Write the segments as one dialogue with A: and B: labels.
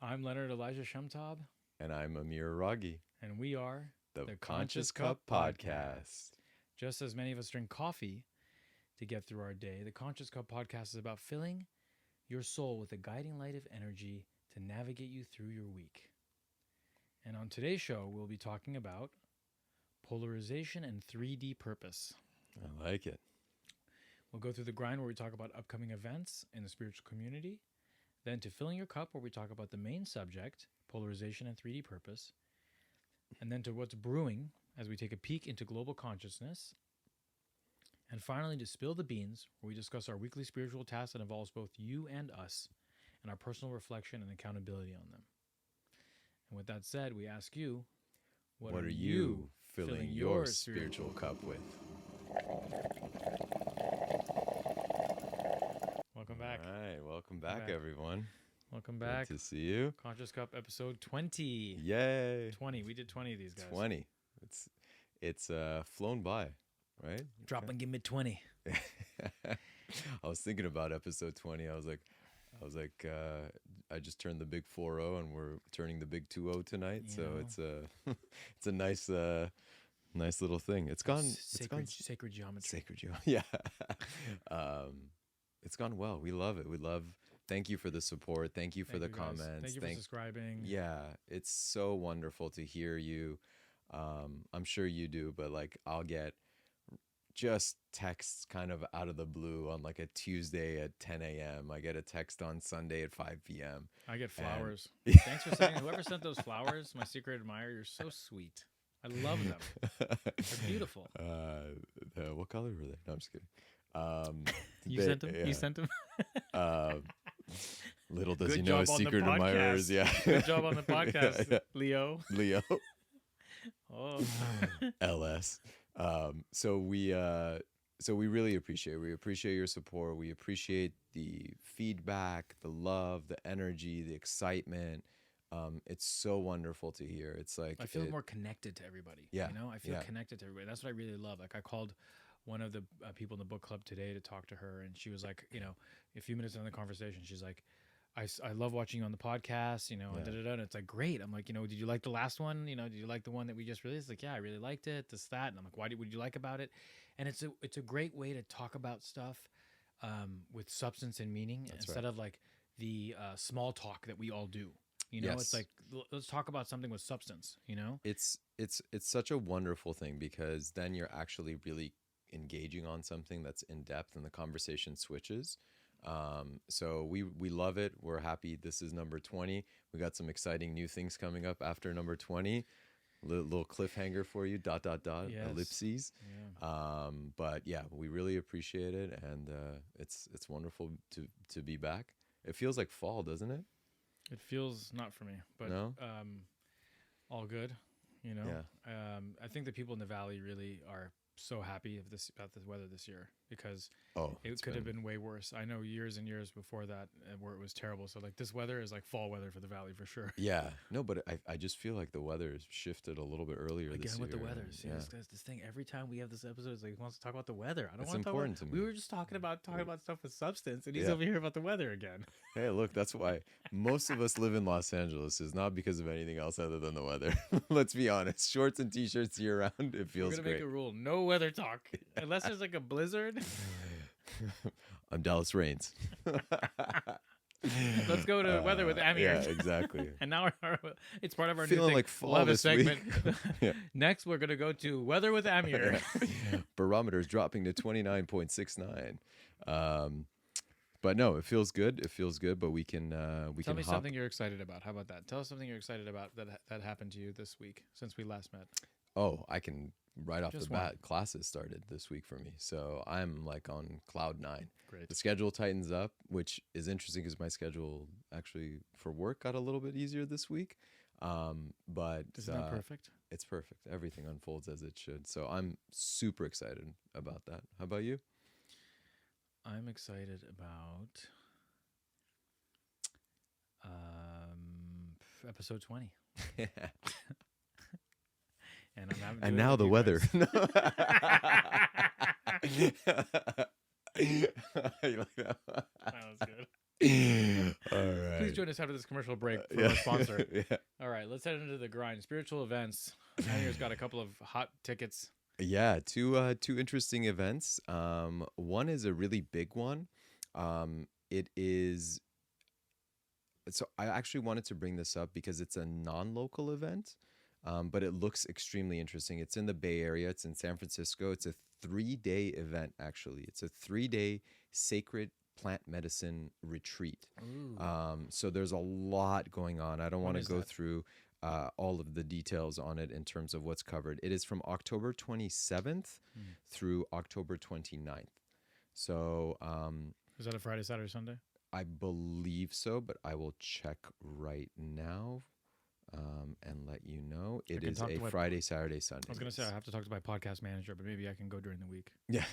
A: I'm Leonard Elijah Shemtob,
B: And I'm Amir Araghi,
A: and we are
B: the Conscious Cup Podcast.
A: Just as many of us drink coffee to get through our day, the Conscious Cup Podcast is about filling your soul with a guiding light of energy to navigate you through your week. And on today's show, we'll be talking about polarization and 3D purpose.
B: I like it.
A: We'll go through the grind where we talk about upcoming events in the spiritual community, then to filling your cup where we talk about the main subject, polarization and 3D purpose, and then to what's brewing as we take a peek into global consciousness, and finally to spill the beans where we discuss our weekly spiritual task that involves both you and us and our personal reflection and accountability on them. And with that said, we ask you,
B: what are you filling your spiritual cup with?
A: Welcome back.
B: All right, welcome back, everyone.
A: Welcome back.
B: Good to see you.
A: Conscious Cup episode 20.
B: Yay.
A: 20. We did 20 of these guys.
B: 20. It's flown by, right?
A: Drop and give me 20.
B: I was thinking about episode 20. I was like, I just turned the big 4-0 and we're turning the big 2-0 tonight.
A: You
B: So
A: know.
B: it's a nice little thing. It's gone
A: Sacred geometry.
B: Sacred geometry. Yeah. It's gone well. We love it. Thank you for the support. Thank you for the comments.
A: Thank you for subscribing.
B: Yeah, it's so wonderful to hear you. I'm sure you do, but like I'll get just texts kind of out of the blue on like a Tuesday at 10 a.m. I get a text on Sunday at 5 p.m.
A: I get flowers.
B: And-
A: Thanks for sending. Whoever sent those flowers, my secret admirer, you're so sweet. I love them. They're beautiful.
B: What color were they? No, I'm just kidding.
A: You sent them?
B: Yeah.
A: You sent them?
B: Little does
A: Good
B: he know
A: job
B: his
A: on the
B: secret admirers.
A: podcast.
B: Yeah.
A: Good job on the podcast,
B: Yeah.
A: Leo.
B: Leo.
A: Oh.
B: LS. So we really appreciate. We appreciate your support. We appreciate the feedback, the love, the energy, the excitement. It's so wonderful to hear. It's like
A: I feel more connected to everybody.
B: Yeah,
A: You know, I feel
B: yeah.
A: connected to everybody. That's what I really love. Like I called one of the people in the book club today to talk to her, and she was like, you know, a few minutes into the conversation, she's like, I love watching you on the podcast, you know,
B: Yeah.
A: and and it's like, great. I'm like, you know, did you like the last one? You know, did you like the one that we just released? Like, yeah, I really liked it, this, that. And I'm like, what did you like about it? And it's a great way to talk about stuff with substance and meaning instead of like the small talk that we all do. You know, It's
B: Yes.
A: like, let's talk about something with substance, you know?
B: It's such a wonderful thing because then you're actually really engaging on something that's in depth and the conversation switches. So we love it. We're happy. This is number 20. We got some exciting new things coming up after number 20. Little cliffhanger for you. ...
A: Yes.
B: Ellipses.
A: Yeah.
B: But yeah, we really appreciate it, and it's wonderful to be back. It feels like fall, doesn't it?
A: It feels not for me, but
B: No?
A: all good, you know.
B: Yeah.
A: I think the people in the valley really are so happy about the weather this year because it could have been way worse. I know years and years before that where it was terrible. So like this weather is like fall weather for the valley for sure.
B: Yeah. No, but I just feel like the weather has shifted a little bit earlier this
A: Again
B: year.
A: with the weather. See,
B: Yeah.
A: this thing every time we have this episode, it's like he wants to talk about the weather. I don't
B: It's
A: want to talk about.
B: important to
A: We
B: me.
A: were just talking about stuff with substance, and he's
B: Yeah.
A: over here about the weather again.
B: Hey, look, that's why most of us live in Los Angeles. Is not because of anything else other than the weather. Let's be honest. Shorts and t-shirts year round, it
A: We're
B: feels
A: gonna make
B: great.
A: a rule: no weather talk unless there's like a blizzard.
B: I'm Dallas Raines.
A: Let's go to weather with Amir.
B: Yeah, exactly.
A: And now it's part of our
B: Feeling
A: new thing.
B: like fall
A: we'll have a
B: this
A: segment.
B: week. Yeah.
A: Next, we're gonna go to weather with Amir.
B: Barometer's dropping to 29.69. But no, it feels good. It feels good. But we can
A: Tell me
B: hop.
A: something you're excited about. How about that? Tell us something you're excited about that happened to you this week since we last met.
B: Oh, I can right off
A: Just
B: the bat. Classes started this week for me, so I'm like on cloud 9.
A: Great.
B: The schedule tightens up, which is interesting because my schedule actually for work got a little bit easier this week. But
A: Isn't that perfect?
B: it's perfect. Everything unfolds as it should. So I'm super excited about that. How about you?
A: I'm excited about episode 20. And I'm having to
B: And
A: do it
B: now
A: with
B: the
A: you
B: weather.
A: guys.
B: You like that?
A: That was good.
B: All right.
A: Please join us after this commercial break for our sponsor.
B: Yeah.
A: All right, let's head into the grind. Spiritual events. Amir's got a couple of hot tickets.
B: Yeah, two interesting events. One is a really big one. It is so I actually wanted to bring this up because it's a non-local event, but it looks extremely interesting. It's in the Bay Area. It's in San Francisco. It's a 3-day event, actually. It's a 3-day sacred plant medicine retreat. So there's a lot going on. I don't want to go through all of the details on it in terms of what's covered. It is from October 27th through October 29th. So
A: is that a Friday, Saturday, Sunday?
B: I believe so, but I will check right now and let you know. It is a Friday, Saturday, Sunday.
A: I was going to say I have to talk to my podcast manager, but maybe I can go during the week.
B: Yeah.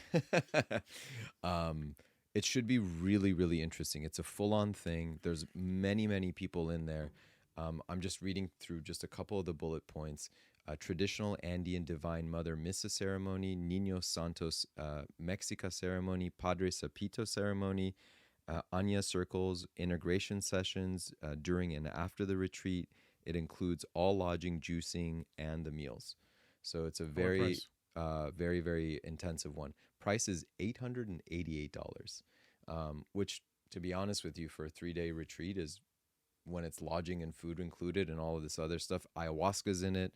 B: It should be really, really interesting. It's a full-on thing. There's many, many people in there. I'm just reading through just a couple of the bullet points. Traditional Andean Divine Mother Missa ceremony, Niños Santos Mexica ceremony, Padre Sapito ceremony, Anya circles, integration sessions during and after the retreat. It includes all lodging, juicing, and the meals. So it's a very, very, very intensive one. Price is $888, which, to be honest with you, for a 3-day retreat is when it's lodging and food included and all of this other stuff. Ayahuasca's in it.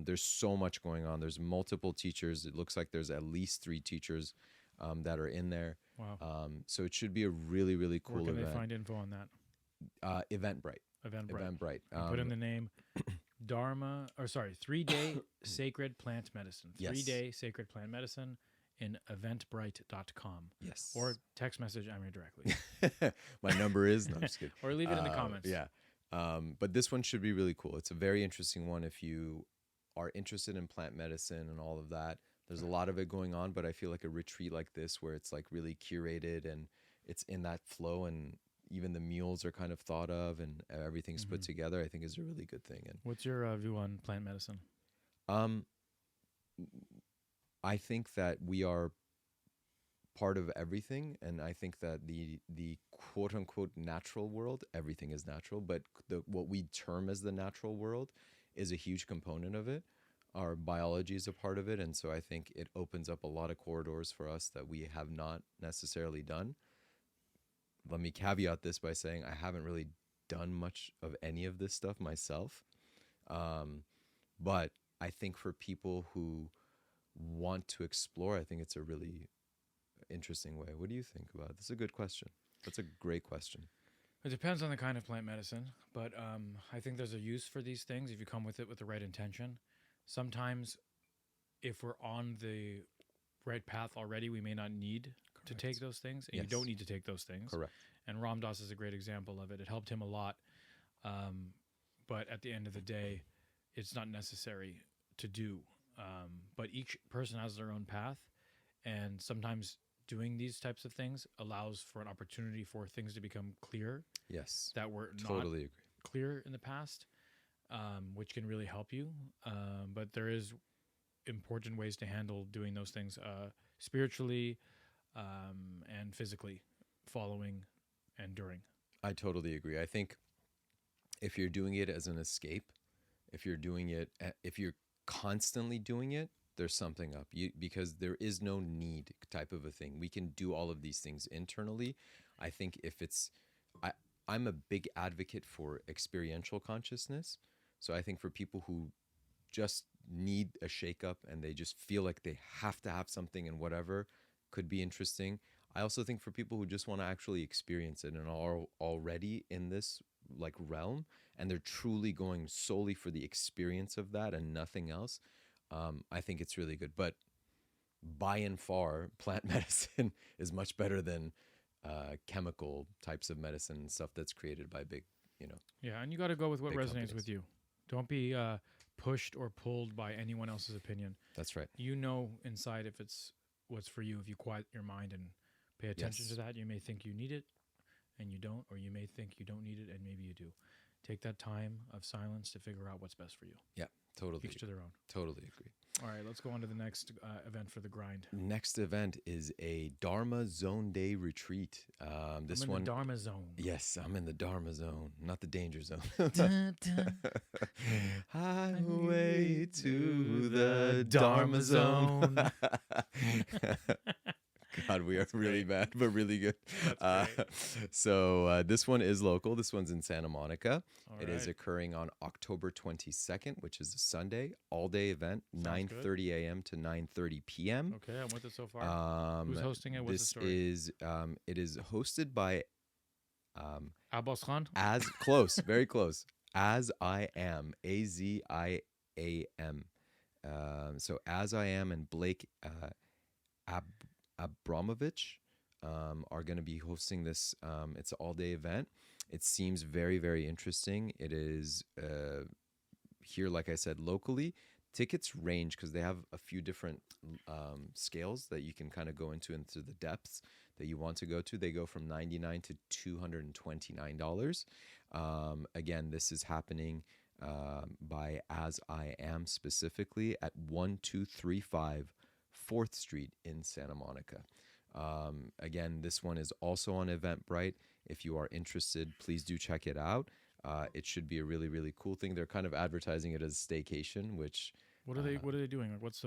B: There's so much going on. There's multiple teachers. It looks like there's at least 3 teachers that are in there.
A: Wow.
B: So it should be a really, really cool event.
A: Where can they find info on that?
B: Eventbrite.
A: Eventbrite. Put in the name 3-day sacred plant medicine. 3-day sacred plant medicine in eventbrite.com.
B: Yes.
A: Or text message Amir directly.
B: My number is, no, I'm just kidding.
A: Or leave it in the comments.
B: Yeah. But this one should be really cool. It's a very interesting one if you are interested in plant medicine and all of that. There's a lot of it going on, but I feel like a retreat like this where it's like really curated and it's in that flow and even the meals are kind of thought of and everything's put together, I think is a really good thing. And
A: what's your view on plant medicine?
B: I think that we are part of everything, and I think that the quote unquote natural world, everything is natural, but what we term as the natural world is a huge component of it. Our biology is a part of it, and so I think it opens up a lot of corridors for us that we have not necessarily done. Let me caveat this by saying I haven't really done much of any of this stuff myself, but I think for people who want to explore, I think it's a really interesting way. What do you think about it? That's a good question. That's a great question.
A: It depends on the kind of plant medicine, but I think there's a use for these things if you come with it with the right intention. Sometimes if we're on the right path already, we may not need to take those things, and you don't need to take those things.
B: Correct.
A: And Ram Dass is a great example of it. It helped him a lot, but at the end of the day, it's not necessary to do. But each person has their own path, and sometimes doing these types of things allows for an opportunity for things to become clear.
B: Yes,
A: that were
B: totally agree.
A: Clear in the past, which can really help you. But there is important ways to handle doing those things spiritually and physically, following and during.
B: I totally agree. I think if you're doing it as an escape, if you're constantly doing it, there's something up. Because there is no need type of a thing. We can do all of these things internally. I think if it's, I'm a big advocate for experiential consciousness. So I think for people who just need a shakeup and they just feel like they have to have something and whatever could be interesting. I also think for people who just want to actually experience it and are already in this like realm and they're truly going solely for the experience of that and nothing else, I think it's really good. But by and far, plant medicine is much better than chemical types of medicine and stuff that's created by big,
A: Yeah, and you got to go with what resonates
B: companies.
A: with you. Don't be pushed or pulled by anyone else's opinion.
B: That's right.
A: You know inside if it's what's for you. If you quiet your mind and pay attention to that, you may think you need it and you don't, or you may think you don't need it and maybe you do. Take that time of silence to figure out what's best for you.
B: Yeah, totally.
A: Each to their own.
B: Totally agree.
A: All right, let's go on to the next event for the grind.
B: Next event is a Dharma Zone Day retreat. This
A: I'm in
B: one,
A: the Dharma zone.
B: yes, I'm in the Dharma zone, not the danger zone.
A: Dun, dun.
B: Highway to the Dharma zone. God, we are
A: That's
B: really
A: great.
B: bad, but really good.
A: That's great.
B: So this one is local. This one's in Santa Monica.
A: All
B: It is
A: right.
B: occurring on October 22nd, which is a Sunday, all-day event,
A: Sounds good.
B: 9:30 a.m. to 9:30 p.m.
A: Okay, I'm with it so far. Who's hosting it? What's the
B: This
A: story?
B: is it is hosted by
A: Abbas Khan?
B: as close, very close, as I am, AZIAM. So as I am and Blake Ab- Abramovich are going to be hosting this. It's an all-day event. It seems very, very interesting. It is here, like I said, locally. Tickets range because they have a few different scales that you can kind of go into the depths that you want to go to. They go from $99 to $229. Again, this is happening by As I Am specifically at 1235 4th Street in Santa Monica. Again, this one is also on Eventbrite. If you are interested, please do check it out. It should be a really, really cool thing. They're kind of advertising it as staycation, which
A: What are they doing? Like, what does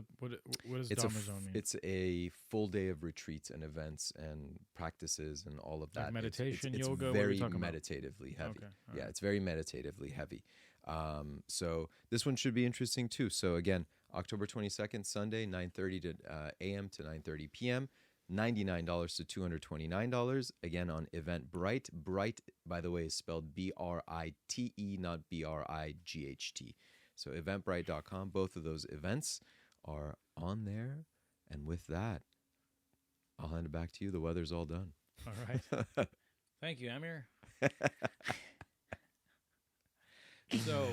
B: it's
A: Dharma zone mean?
B: it's a full day of retreats and events and practices and all of that.
A: Like meditation,
B: it's
A: yoga, what are we
B: very
A: talking about?
B: meditatively heavy.
A: Okay, all
B: Yeah,
A: right.
B: it's very meditatively heavy. So this one should be interesting too. So again, October 22nd, Sunday, 9:30 to a.m. to 9:30 p.m. $99 to $229. Again on Eventbrite. Bright, by the way, is spelled BRITE, not BRIGHT. So eventbrite.com. Both of those events are on there. And with that, I'll hand it back to you. The weather's all done.
A: All right. Thank you, Amir. So,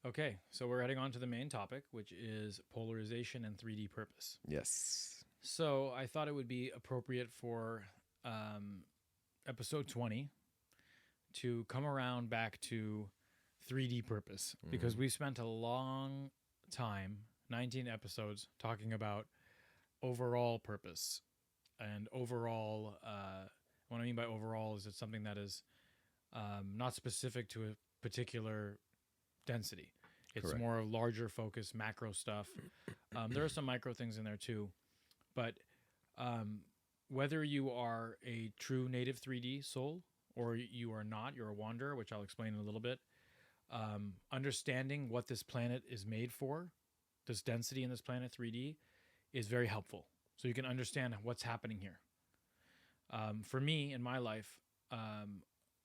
A: okay, so we're heading on to the main topic, which is polarization and 3D purpose.
B: Yes.
A: So I thought it would be appropriate for episode 20 to come around back to 3D purpose because we spent a long time, 19 episodes, talking about overall purpose and overall. What I mean by overall is it's something that is not specific to a particular density. It's
B: Correct.
A: more larger focus, macro stuff. There are some micro things in there too, but whether you are a true native 3D soul or you are not, you're a wanderer, which I'll explain in a little bit. Understanding what this planet is made for, this density in this planet 3D, is very helpful. So you can understand what's happening here. For me, in my life,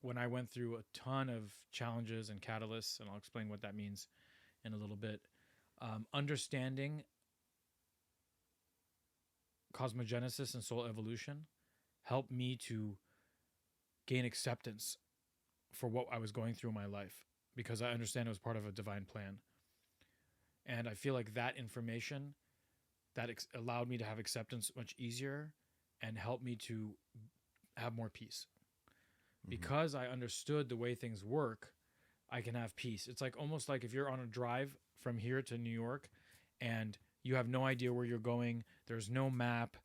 A: when I went through a ton of challenges and catalysts, and I'll explain what that means in a little bit, understanding cosmogenesis and soul evolution helped me to gain acceptance for what I was going through in my life because I understand it was part of a divine plan. And I feel like that information that allowed me to have acceptance much easier and helped me to have more peace. Because I understood the way things work, I can have peace. It's like almost like if you're on a drive from here to New York and you have no idea where you're going, there's no map,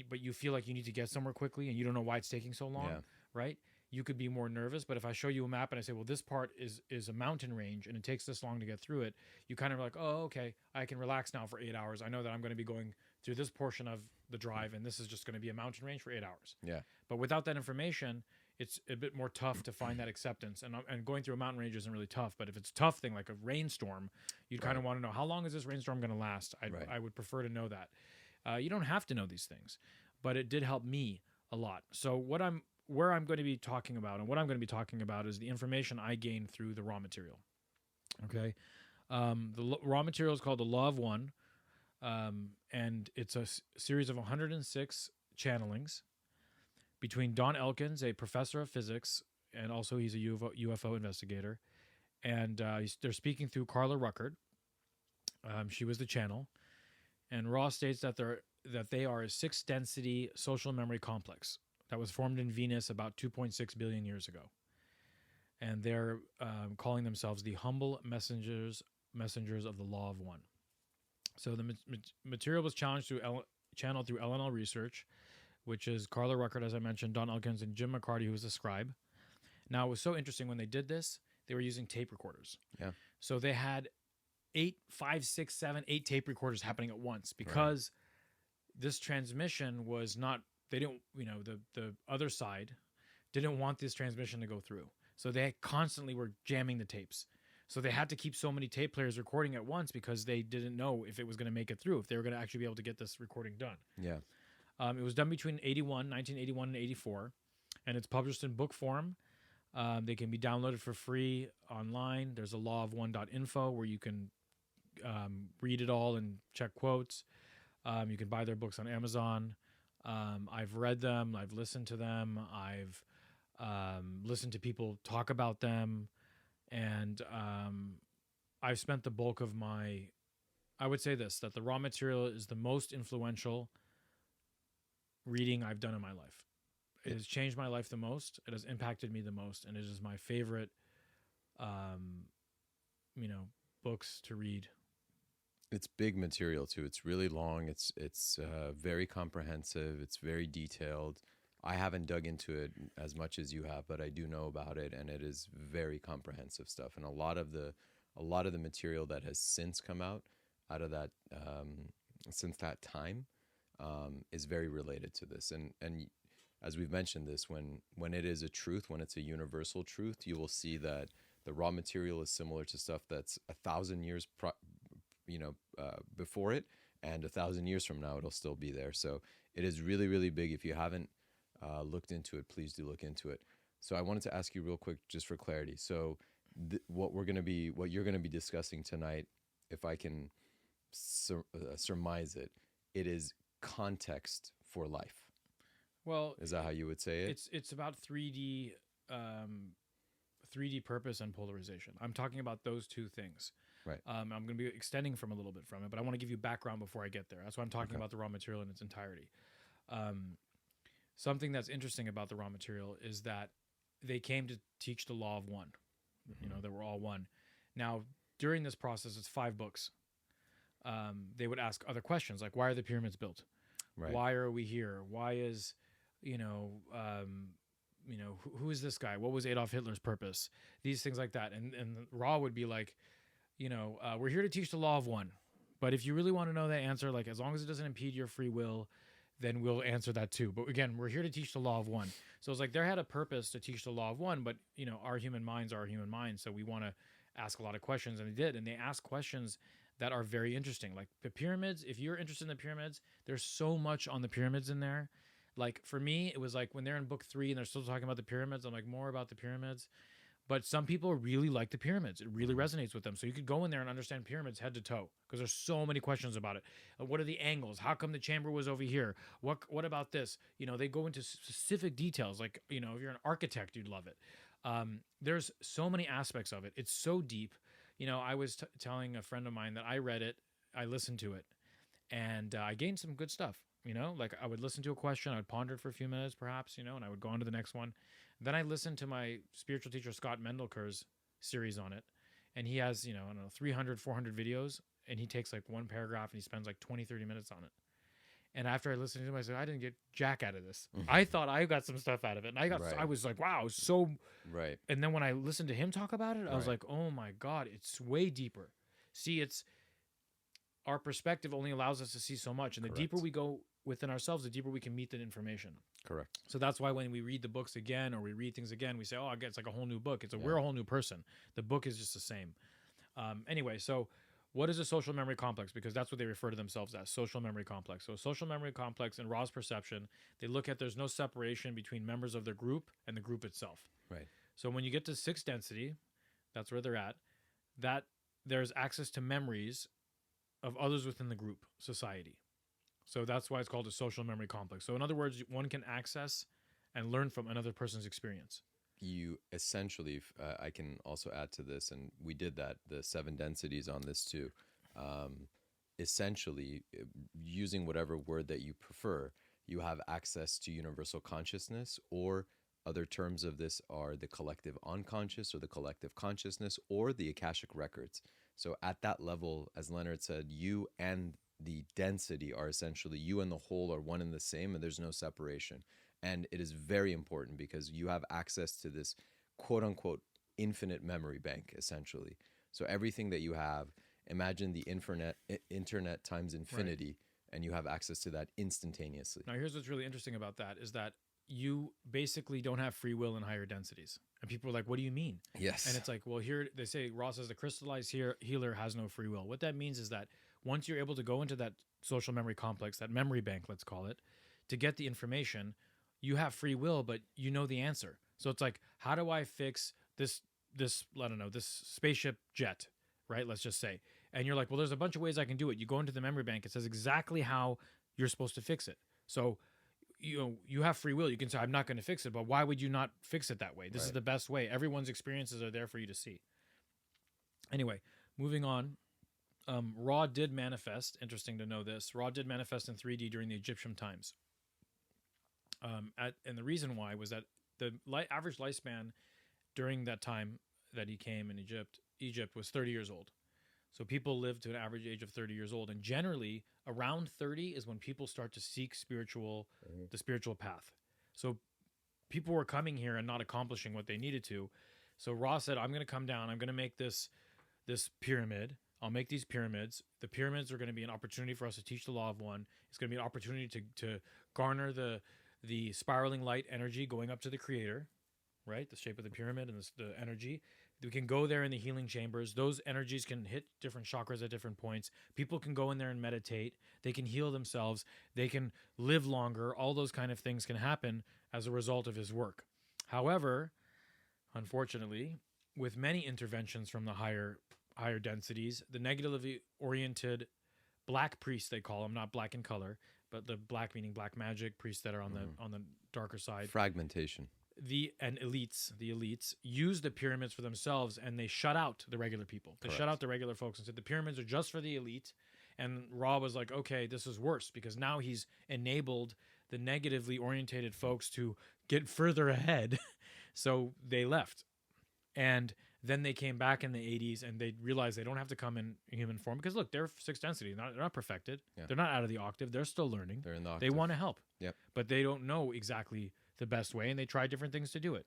A: but you feel like you need to get somewhere quickly and you don't know why it's taking so long, right? You could be more nervous, but if I show you a map and I say, well, this part is a mountain range and it takes this long to get through it, you kind of like, oh, okay, I can relax now for 8 hours. I know that I'm going to be going through this portion of the drive and this is just going to be a mountain range for 8 hours.
B: Yeah.
A: But without that information, it's a bit more tough to find that acceptance. And going through a mountain range isn't really tough, but if it's a tough thing like a rainstorm, you'd kind of want to know, how long is this rainstorm going to last? I would prefer to know that. You don't have to know these things, but it did help me a lot. So where I'm going to be talking about and what I'm going to be talking about is the information I gained through the raw material. Okay. The raw material is called the Law of One. And it's a series of 106 channelings between Don Elkins, a professor of physics, and also he's a UFO investigator. And they're speaking through Carla Ruckert. She was the channel. And Raw states that they are a 6-density social memory complex that was formed in Venus about 2.6 billion years ago. And they're calling themselves the humble messengers of the Law of One. So the material was channeled through LNL Research, which is Carla Ruckert, as I mentioned, Don Elkins, and Jim McCarty, who was the scribe. Now, it was so interesting when they did this, they were using tape recorders.
B: Yeah.
A: So they had 8 tape recorders happening at once because this transmission was not, they didn't, the other side didn't want this transmission to go through. So they constantly were jamming the tapes. So they had to keep so many tape players recording at once because they didn't know if it was going to make it through, if they were going to actually be able to get this recording done.
B: Yeah.
A: It was done between 1981 and 84, and it's published in book form. They can be downloaded for free online. There's a lawof1.info where you can read it all and check quotes. You can buy their books on Amazon. I've read them. I've listened to them. I've listened to people talk about them. And I've spent the bulk of I would say this, that the raw material is the most influential reading I've done in my life. It has changed my life the most. It has impacted me the most. And it is my favorite, books to read.
B: It's big material too. It's really long. It's very comprehensive. It's very detailed. I haven't dug into it as much as you have, but I do know about it, and it is very comprehensive stuff. And a lot of the material that has since come out of that since that time is very related to this. And as we've mentioned this, when it is a truth, when it's a universal truth, you will see that the raw material is similar to stuff that's 1,000 years before it, and 1,000 years from now it'll still be there. So it is really, really big. If you haven't looked into it, please do look into it. So I wanted to ask you real quick, just for clarity. So what you're going to be discussing tonight, if I can surmise it, it is context for life.
A: Well,
B: is that how you would say it?
A: It's about 3D purpose and polarization. I'm talking about those two things.
B: Right.
A: I'm going to be extending from a little bit from it, but I want to give you background before I get there. That's why I'm talking about the raw material in its entirety. Something that's interesting about the raw material is that they came to teach the law of one. Mm-hmm. That we're all one. Now, during this process, it's 5 books. They would ask other questions like, why are the pyramids built?
B: Right.
A: Why are we here? Why is, who is this guy? What was Adolf Hitler's purpose? These things like that. And Raw would be like, we're here to teach the law of one. But if you really want to know that answer, like as long as it doesn't impede your free will, then we'll answer that too. But again, we're here to teach the law of one. So it's like they had a purpose to teach the law of one, but our human minds are human minds. So we want to ask a lot of questions, and they did. And they asked questions that are very interesting. Like the pyramids, if you're interested in the pyramids, there's so much on the pyramids in there. Like for me, it was like when they're in book 3 and they're still talking about the pyramids, I'm like, more about the pyramids. But some people really like the pyramids. It really resonates with them. So you could go in there and understand pyramids head to toe because there's so many questions about it. What are the angles? How come the chamber was over here? What about this? They go into specific details. Like, if you're an architect, you'd love it. There's so many aspects of it. It's so deep. I was telling a friend of mine that I read it, I listened to it, and I gained some good stuff. Like I would listen to a question, I would ponder it for a few minutes perhaps, and I would go on to the next one. Then I listened to my spiritual teacher, Scott Mendelker's series on it. And he has, 300, 400 videos. And he takes like one paragraph and he spends like 20, 30 minutes on it. And after I listened to him, I said, I didn't get jack out of this. I thought I got some stuff out of it. And I was like, wow, so.
B: Right.
A: And then when I listened to him talk about it, I was like, oh my God, it's way deeper. See, our perspective only allows us to see so much. And the deeper we go within ourselves, the deeper we can meet that information.
B: Correct.
A: So that's why when we read the books again or we read things again, we say, oh, it's like a whole new book. We're a whole new person. The book is just the same. Anyway, so what is a social memory complex? Because that's what they refer to themselves as, social memory complex. So social memory complex in Raw's perception, they look at there's no separation between members of their group and the group itself.
B: Right.
A: So when you get to 6th density, that's where they're at, that there's access to memories of others within the group, society. So that's why it's called a social memory complex. So in other words, one can access and learn from another person's experience.
B: You essentially, I can also add to this, and we did that, the 7 densities on this too. Essentially, using whatever word that you prefer, you have access to universal consciousness, or other terms of this are the collective unconscious or the collective consciousness or the Akashic records. So at that level, as Leonard said, you and the density are essentially, you and the whole are one and the same, and there's no separation. And it is very important because you have access to this quote unquote infinite memory bank, essentially. So everything that you have, imagine the internet times infinity, right, and you have access to that instantaneously.
A: Now, here's what's really interesting about that is that you basically don't have free will in higher densities. And people are like, what do you mean?
B: Yes.
A: And it's like, well, here they say, Ross says the crystallized healer has no free will. What that means is that once you're able to go into that social memory complex, that memory bank, let's call it, to get the information, you have free will, but you know the answer. So it's like, how do I fix this, I don't know, this spaceship jet, right? Let's just say. And you're like, well, there's a bunch of ways I can do it. You go into the memory bank. It says exactly how you're supposed to fix it. So, you have free will. You can say, I'm not going to fix it, but why would you not fix it that way? This is the best way. Everyone's experiences are there for you to see. Anyway, moving on. Ra did manifest. Interesting to know this. Ra did manifest in 3D during the Egyptian times. And the reason why was that the average lifespan during that time that he came in Egypt was 30 years old. So people live to an average age of 30 years old. And generally, around 30 is when people start to seek the spiritual path. So people were coming here and not accomplishing what they needed to. So Ra said, I'm going to come down. I'm going to make this pyramid. I'll make these pyramids. The pyramids are going to be an opportunity for us to teach the law of one. It's going to be an opportunity to garner the spiraling light energy going up to the creator, right? The shape of the pyramid and the energy. We can go there in the healing chambers. Those energies can hit different chakras at different points. People can go in there and meditate. They can heal themselves. They can live longer. All those kind of things can happen as a result of his work. However, unfortunately, with many interventions from the higher densities, the negatively oriented black priests, they call them, not black in color, but the black meaning black magic priests that are on the darker side.
B: Fragmentation. The
A: elites use the pyramids for themselves, and they shut out the regular people. They shut out the regular folks and said the pyramids are just for the elite. And Ra was like, okay, this is worse because now he's enabled the negatively orientated folks to get further ahead. So they left. And then they came back in the 80s and they realized they don't have to come in human form because look, they're sixth density. They're not perfected. Yeah. They're not out of the octave. They're still learning.
B: They're in the octave.
A: They want to help.
B: Yep.
A: But they don't know exactly the best way, and they tried different things to do it.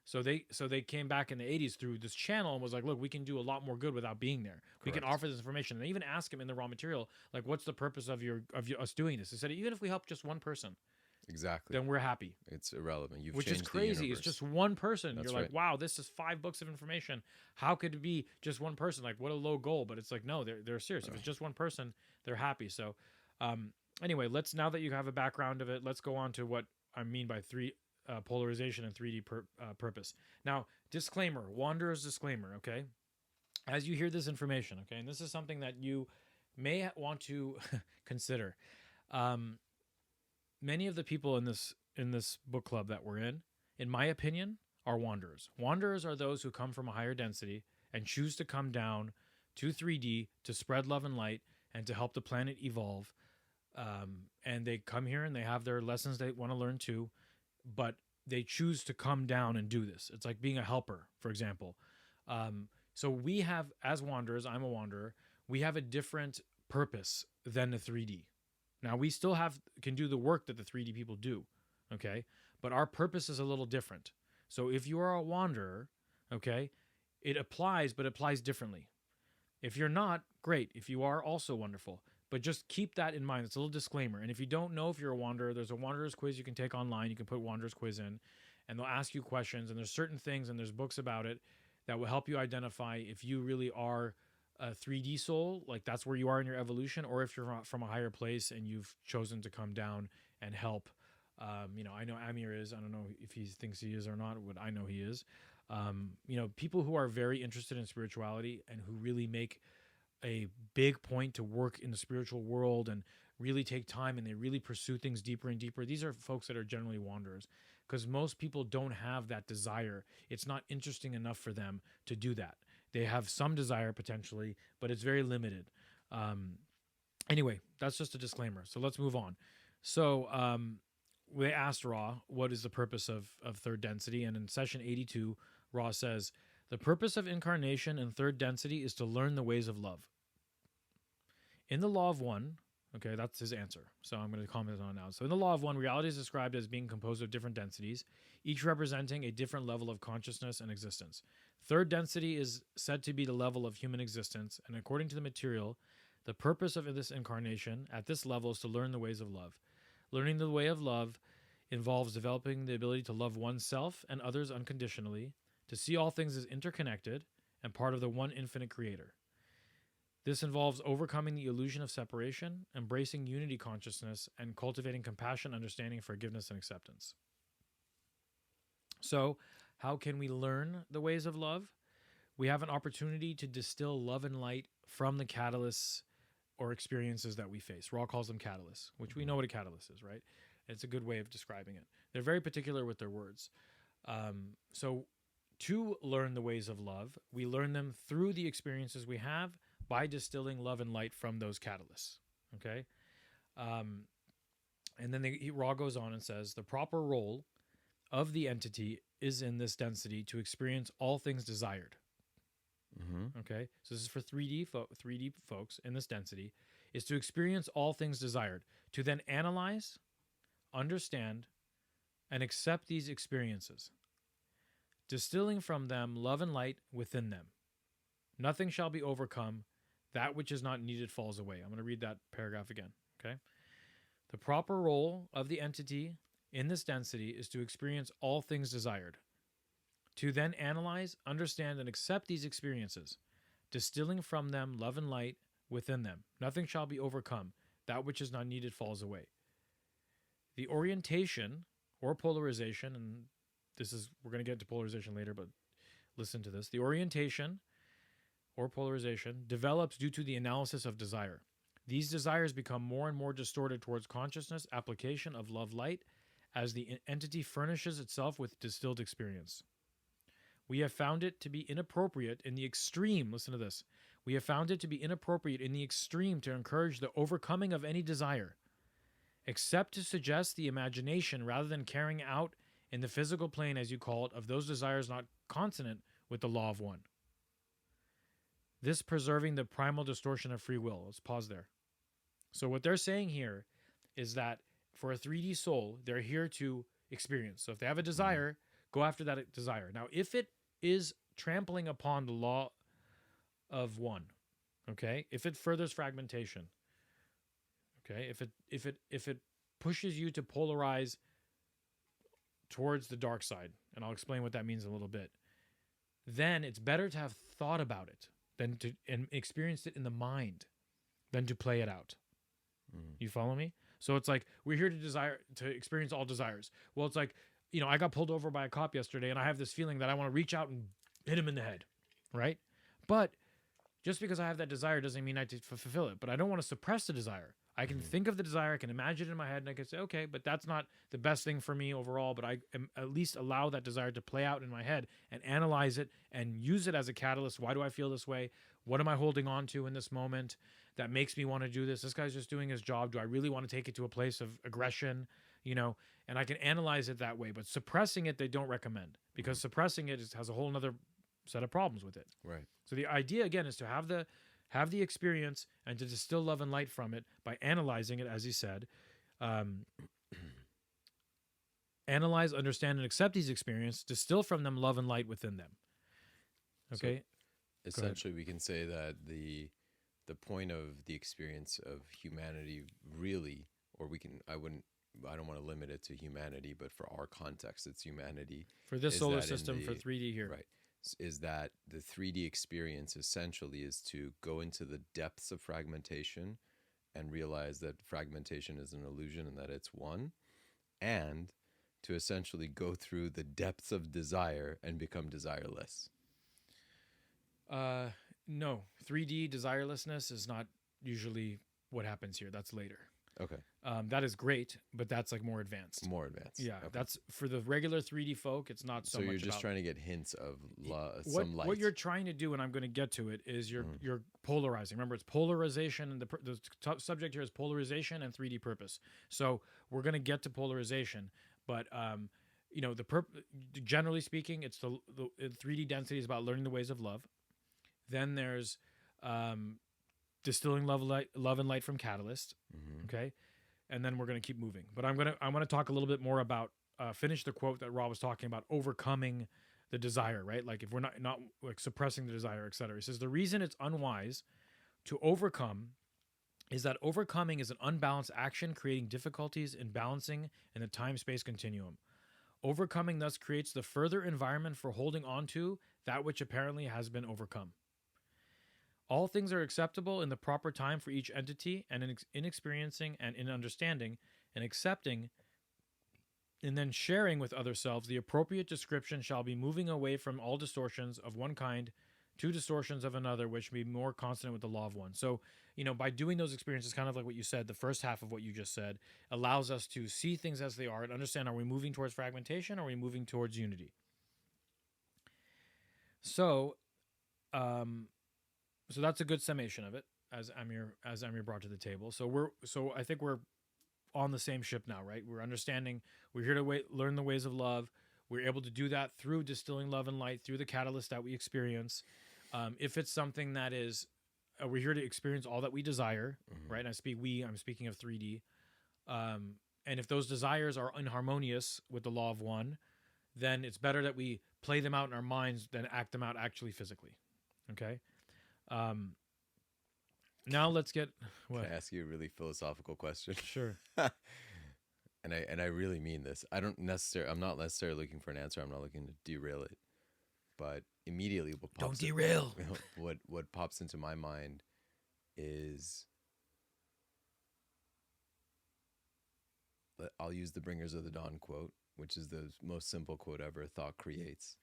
A: So they came back in the 80s through this channel and was like, look, we can do a lot more good without being there. Correct. We can offer this information. And they even asked him in the raw material, like, what's the purpose of us doing this? They said, even if we help just one person,
B: exactly,
A: then we're happy.
B: It's irrelevant.
A: Which is crazy. It's just one person.
B: That's
A: You're like, wow, this is 5 books of information. How could it be just one person? Like, what a low goal. But it's like, no, they're serious. If it's just one person, they're happy. So anyway, now that you have a background of it, let's go on to what I mean by polarization and 3D purpose. Now, disclaimer, Wanderer's disclaimer, okay? As you hear this information, okay, and this is something that you may want to consider. Many of the people in this book club that we're in my opinion, are wanderers. Wanderers are those who come from a higher density and choose to come down to 3D to spread love and light and to help the planet evolve. And they come here and they have their lessons they want to learn too, but they choose to come down and do this. It's like being a helper, for example. So we have, as wanderers, I'm a wanderer, we have a different purpose than the 3D. Now, we still can do the work that the 3D people do, okay? But our purpose is a little different. So if you are a wanderer, okay, it applies, but it applies differently. If you're not, great. If you are, also wonderful. But just keep that in mind. It's a little disclaimer. And if you don't know if you're a wanderer, there's a wanderer's quiz you can take online. You can put wanderer's quiz in, and they'll ask you questions. And there's certain things, and there's books about it, that will help you identify if you really are a 3D soul, like that's where you are in your evolution, or if you're from a higher place and you've chosen to come down and help. I know Amir is. I don't know if he thinks he is or not. What I know he is. People who are very interested in spirituality and who really make a big point to work in the spiritual world and really take time and they really pursue things deeper and deeper. These are folks that are generally wanderers because most people don't have that desire. It's not interesting enough for them to do that. They have some desire potentially, but it's very limited. Anyway, that's just a disclaimer. So let's move on. So we asked Ra, what is the purpose of third density? And in session 82, Ra says, The purpose of incarnation in third density is to learn the ways of love. In the law of one, okay, that's his answer. So I'm going to comment on it now. So in the law of one, reality is described as being composed of different densities, each representing a different level of consciousness and existence. Third density is said to be the level of human existence, and according to the material, the purpose of this incarnation at this level is to learn the ways of love. Learning the way of love involves developing the ability to love oneself and others unconditionally, to see all things as interconnected and part of the one infinite creator. This involves overcoming the illusion of separation, embracing unity consciousness, and cultivating compassion, understanding, forgiveness, and acceptance. So, how can we learn the ways of love? We have an opportunity to distill love and light from the catalysts or experiences that we face. Raw calls them catalysts, which we know what a catalyst is, right? It's a good way of describing it. They're very particular with their words. So to learn the ways of love, we learn them through the experiences we have by distilling love and light from those catalysts, okay? And then Ra goes on and says, the proper role of the entity is in this density to experience all things desired. Okay, so this is for 3D folks in this density, is to experience all things desired, to then analyze, understand, and accept these experiences, distilling from them love and light within them. Nothing shall be overcome. That which is not needed falls away. I'm going to read that paragraph again, okay? The proper role of the entity in this density is to experience all things desired, to then analyze, understand, and accept these experiences, distilling from them love and light within them. Nothing shall be overcome. That which is not needed falls away. The orientation or polarization, and we're going to get to polarization later, but listen to this. The orientation or polarization develops due to the analysis of desire. These desires become more and more distorted towards consciousness application of love light as the entity furnishes itself with distilled experience. We have found it to be inappropriate in the extreme. Listen to this. We have found it to be inappropriate in the extreme to encourage the overcoming of any desire, except to suggest the imagination rather than carrying out in the physical plane, as you call it, of those desires not consonant with the law of one. This preserving the primal distortion of free will. Let's pause there. So what they're saying here is that for a 3D soul, they're here to experience. So if they have a desire, go after that desire. Now, if it is trampling upon the law of one, okay, if it furthers fragmentation, okay, if it pushes you to polarize towards the dark side, and I'll explain what that means in a little bit, then it's better to have thought about it and experienced it in the mind than to play it out. You follow me? So it's like we're here to experience all desires. Well, it's like, you know, I got pulled over by a cop yesterday and I have this feeling that I want to reach out and hit him in the head, right? But just because I have that desire doesn't mean I have to fulfill it. But I don't want to suppress the desire. I can think of the desire, I can imagine it in my head, and I can say, okay, but that's not the best thing for me overall, but I am at least allow that desire to play out in my head and analyze it and use it as a catalyst. Why do I feel this way? What am I holding on to in this moment that makes me want to do this? This guy's just doing his job. Do I really want to take it to a place of aggression? You know, and I can analyze it that way. But suppressing it, they don't recommend, because suppressing it has a whole other set of problems with it.
B: Right.
A: So the idea, again, is to have the experience and to distill love and light from it by analyzing it, as he said. Analyze, understand, and accept these experiences, distill from them love and light within them. Okay?
B: So essentially, we can say that the point of the experience of humanity really, or I don't want to limit it to humanity, but for our context, it's humanity.
A: For this solar system, for 3D here.
B: Right. Is that the 3D experience essentially is to go into the depths of fragmentation and realize that fragmentation is an illusion and that it's one, and to essentially go through the depths of desire and become desireless.
A: No, 3D desirelessness is not usually what happens here. That's later.
B: Okay.
A: That is great, but that's like more advanced.
B: More advanced.
A: Yeah,
B: okay.
A: That's for the regular 3D folk. It's not so much.
B: So you're just
A: about,
B: trying to get hints of
A: some
B: light.
A: What you're trying to do, and I'm going to get to it, is you're polarizing. Remember, it's polarization, and the subject here is polarization and 3D purpose. So we're going to get to polarization, but generally speaking, it's the 3D density is about learning the ways of love. Then there's distilling love and light from catalyst.
B: Mm-hmm.
A: Okay, and then we're gonna keep moving. But I'm gonna talk a little bit more about finish the quote that Rob was talking about, overcoming the desire, right? Like if we're not like suppressing the desire, etc. He says the reason it's unwise to overcome is that overcoming is an unbalanced action, creating difficulties in balancing in the time-space continuum. Overcoming thus creates the further environment for holding on to that which apparently has been overcome. All things are acceptable in the proper time for each entity, and in experiencing and in understanding and accepting and then sharing with other selves, the appropriate description shall be moving away from all distortions of one kind to distortions of another, which be more consonant with the law of one. So, by doing those experiences, kind of like what you said, the first half of what you just said, allows us to see things as they are and understand, are we moving towards fragmentation or are we moving towards unity? So, so that's a good summation of it, as Amir brought to the table. So I think we're on the same ship now, right? We're understanding, we're here to learn the ways of love. We're able to do that through distilling love and light, through the catalyst that we experience. If it's something that is, we're here to experience all that we desire, right? And I'm speaking of 3D. And if those desires are inharmonious with the law of one, then it's better that we play them out in our minds than act them out actually physically. Okay? Now let's get... What?
B: Can I ask you a really philosophical question?
A: Sure.
B: And I really mean this. I'm not necessarily looking for an answer. I'm not looking to derail it. But immediately
A: Don't derail.
B: What pops into my mind is, I'll use the Bringers of the Dawn quote, which is the most simple quote ever, thought creates,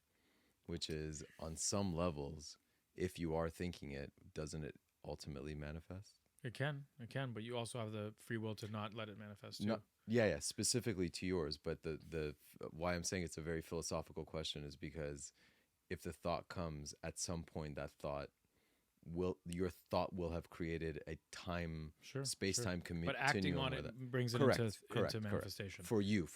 B: which is, on some levels, if you are thinking it, doesn't it ultimately manifest?
A: It can, but you also have the free will to not let it manifest too.
B: No, yeah, specifically to yours. But the why I'm saying it's a very philosophical question is because if the thought comes at some point, your thought will have created a time, space-time continuum.
A: But acting on it brings it into manifestation.
B: For you,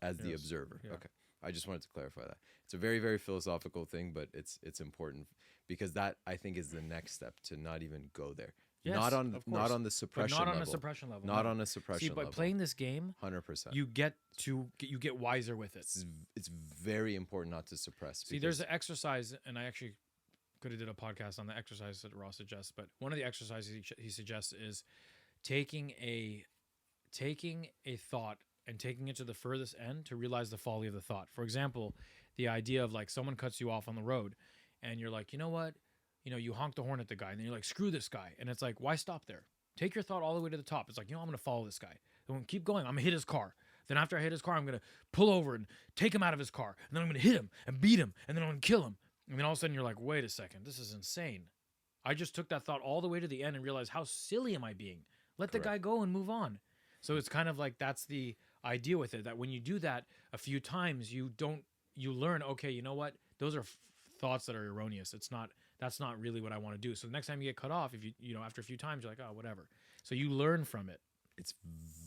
B: as the observer.
A: Yeah.
B: Okay. I just wanted to clarify that. It's a very, very philosophical thing, but it's important because that, I think, is the next step, to not even go there.
A: Yes,
B: not on the suppression level.
A: Not on a suppression level.
B: Not on a suppression level.
A: See, by playing this game,
B: 100%.
A: you get wiser with it.
B: It's very important not to suppress.
A: See, there's an exercise, and I actually could have did a podcast on the exercise that Ross suggests, but one of the exercises he suggests is taking a thought and taking it to the furthest end to realize the folly of the thought. For example, the idea of like someone cuts you off on the road and you're like, you know what? You honk the horn at the guy and then you're like, screw this guy. And it's like, why stop there? Take your thought all the way to the top. It's like, I'm going to follow this guy. Then keep going. I'm going to hit his car. Then after I hit his car, I'm going to pull over and take him out of his car. And then I'm going to hit him and beat him. And then I'm going to kill him. And then all of a sudden you're like, wait a second. This is insane. I just took that thought all the way to the end and realized, how silly am I being? Let the guy go and move on. So it's kind of like, that's the idea with it, that when you do that a few times, you learn, okay, you know what? Those are thoughts that are erroneous. That's not really what I want to do. So the next time you get cut off, if you after a few times, you're like, oh, whatever. So you learn from it.
B: It's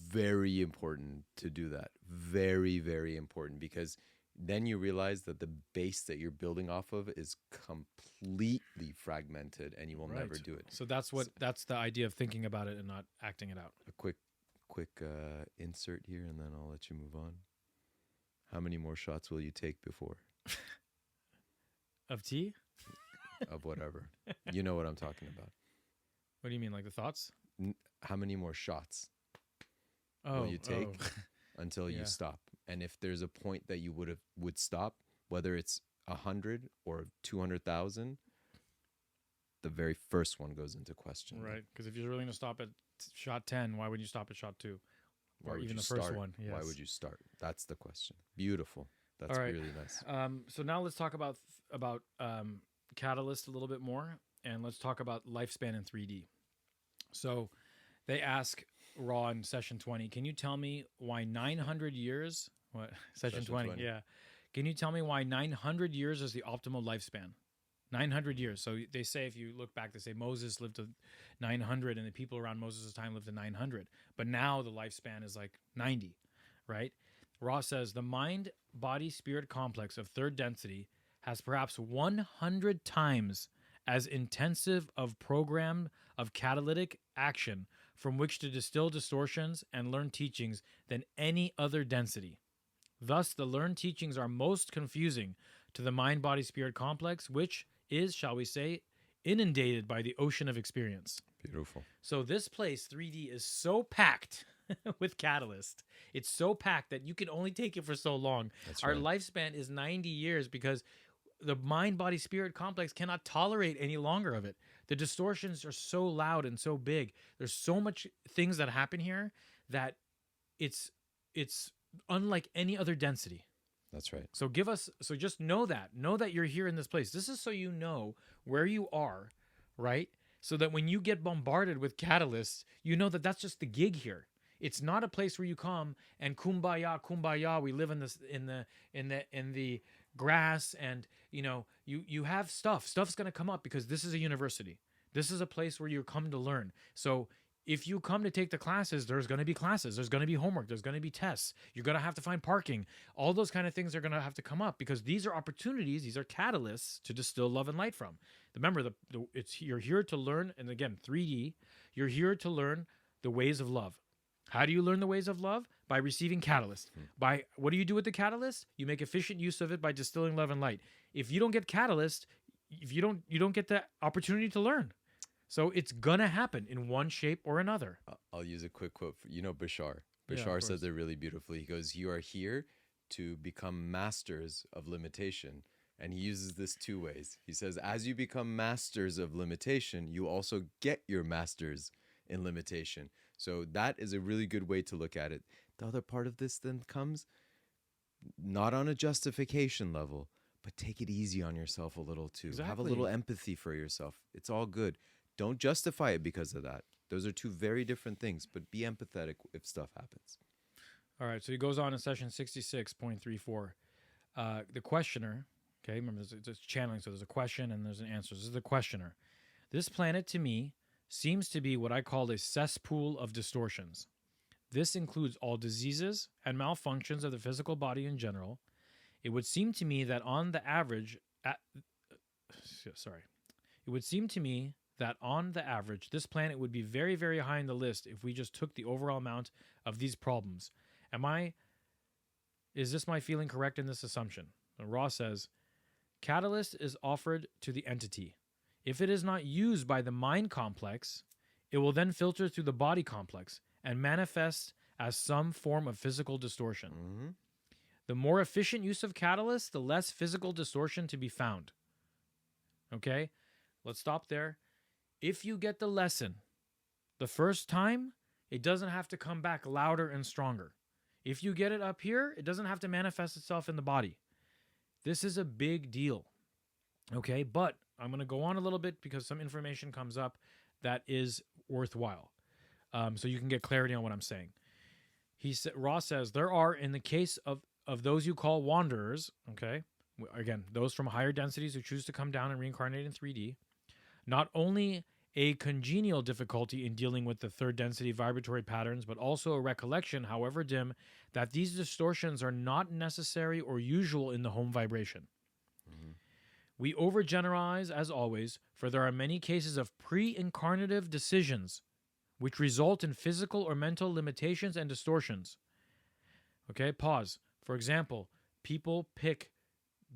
B: very important to do that. Very, very important, because then you realize that the base that you're building off of is completely fragmented and you will never do it.
A: So that's the idea of thinking about it and not acting it out.
B: A quick insert here, and then I'll let you move on. How many more shots will you take before?
A: Of tea?
B: Of whatever. You know what I'm talking about.
A: What do you mean, like the thoughts?
B: How many more shots will you take until you stop? And if there's a point that you would stop, whether it's 100 or 200,000, the very first one goes into question.
A: Right, because if you're really going to stop at shot 10, why would you stop at shot 2? Or even the first one? Yes.
B: Why would you start? That's the question. Beautiful. That's really nice.
A: So now let's talk about Catalyst a little bit more, and let's talk about lifespan in 3D. So they ask Raw in session 20, can you tell me why 900 years... What? Session 20, yeah. Can you tell me why 900 years is the optimal lifespan? 900 years. So they say, if you look back, they say Moses lived to 900 and the people around Moses' time lived to 900. But now the lifespan is like 90, right? Ross says the mind body spirit complex of third density has perhaps 100 times as intensive of program of catalytic action from which to distill distortions and learn teachings than any other density. Thus, the learned teachings are most confusing to the mind body spirit complex, which is, shall we say, inundated by the ocean of experience.
B: Beautiful.
A: So this place, 3D, is so packed with catalyst. It's so packed that you can only take it for so long.
B: That's
A: Our
B: right.
A: lifespan is 90 years because the mind body spirit complex cannot tolerate any longer of it. The distortions are so loud and so big. There's so much things that happen here that it's unlike any other density.
B: That's right.
A: So just know that you're here in this place. This is so you know where you are, right? So that when you get bombarded with catalysts, you know that that's just the gig here. It's not a place where you come and kumbaya, kumbaya. We live in the grass, and you have stuff. Stuff's gonna come up because this is a university. This is a place where you come to learn. So if you come to take the classes, there's going to be classes. There's going to be homework. There's going to be tests. You're going to have to find parking. All those kind of things are going to have to come up because these are opportunities. These are catalysts to distill love and light from. Remember, you're here to learn. And again, 3D, you're here to learn the ways of love. How do you learn the ways of love? By receiving catalyst. By what do you do with the catalyst? You make efficient use of it by distilling love and light. If you don't get catalyst, if you don't get the opportunity to learn. So it's gonna happen in one shape or another.
B: I'll use a quick quote. Bashar.
A: Yeah, of
B: Bashar says
A: course.
B: it really beautifully. He goes, "You are here to become masters of limitation." And he uses this two ways. He says, as you become masters of limitation, you also get your masters in limitation. So that is a really good way to look at it. The other part of this then comes not on a justification level, but take it easy on yourself a little too. Have a little
A: Exactly.
B: empathy for yourself. It's all good. Don't justify it because of that. Those are two very different things, but be empathetic if stuff happens.
A: All right, so he goes on in session 66.34. The questioner, okay, remember it's channeling, so there's a question and there's an answer. This is the questioner. This planet to me seems to be what I call a cesspool of distortions. This includes all diseases and malfunctions of the physical body in general. It would seem to me that on the average, it would seem to me that on the average, this planet would be very, very high in the list if we just took the overall amount of these problems. Is this my feeling correct in this assumption? And Ross says, catalyst is offered to the entity. If it is not used by the mind complex, it will then filter through the body complex and manifest as some form of physical distortion.
B: Mm-hmm.
A: The more efficient use of catalyst, the less physical distortion to be found. Okay? Let's stop there. If you get the lesson the first time, it doesn't have to come back louder and stronger. If you get it up here, it doesn't have to manifest itself in the body. This is a big deal. Okay, but I'm going to go on a little bit because some information comes up that is worthwhile. So you can get clarity on what I'm saying. Ross says, there are, in the case of those you call wanderers, okay, again, those from higher densities who choose to come down and reincarnate in 3D, not only a congenial difficulty in dealing with the third density vibratory patterns, but also a recollection, however dim, that these distortions are not necessary or usual in the home vibration.
B: Mm-hmm.
A: We overgeneralize, as always, for there are many cases of pre-incarnative decisions which result in physical or mental limitations and distortions. Okay, pause. For example, people pick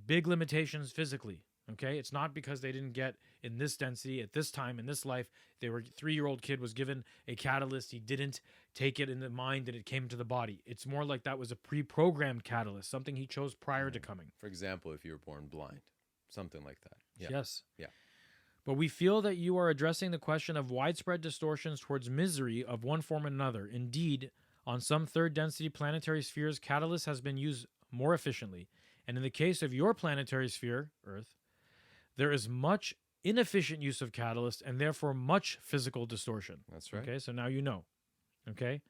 A: big limitations physically. Okay, it's not because they didn't get in this density at this time in this life. They were 3-year-old kid was given a catalyst. He didn't take it in the mind and it came to the body. It's more like that was a pre-programmed catalyst, something he chose prior to coming.
B: For example, if you were born blind, something like that. Yeah.
A: Yes.
B: Yeah.
A: But we feel that you are addressing the question of widespread distortions towards misery of one form or another. Indeed, on some third density planetary spheres, catalyst has been used more efficiently. And in the case of your planetary sphere, Earth, there is much inefficient use of catalyst and therefore much physical distortion.
B: That's right.
A: Okay, so now you know. Okay?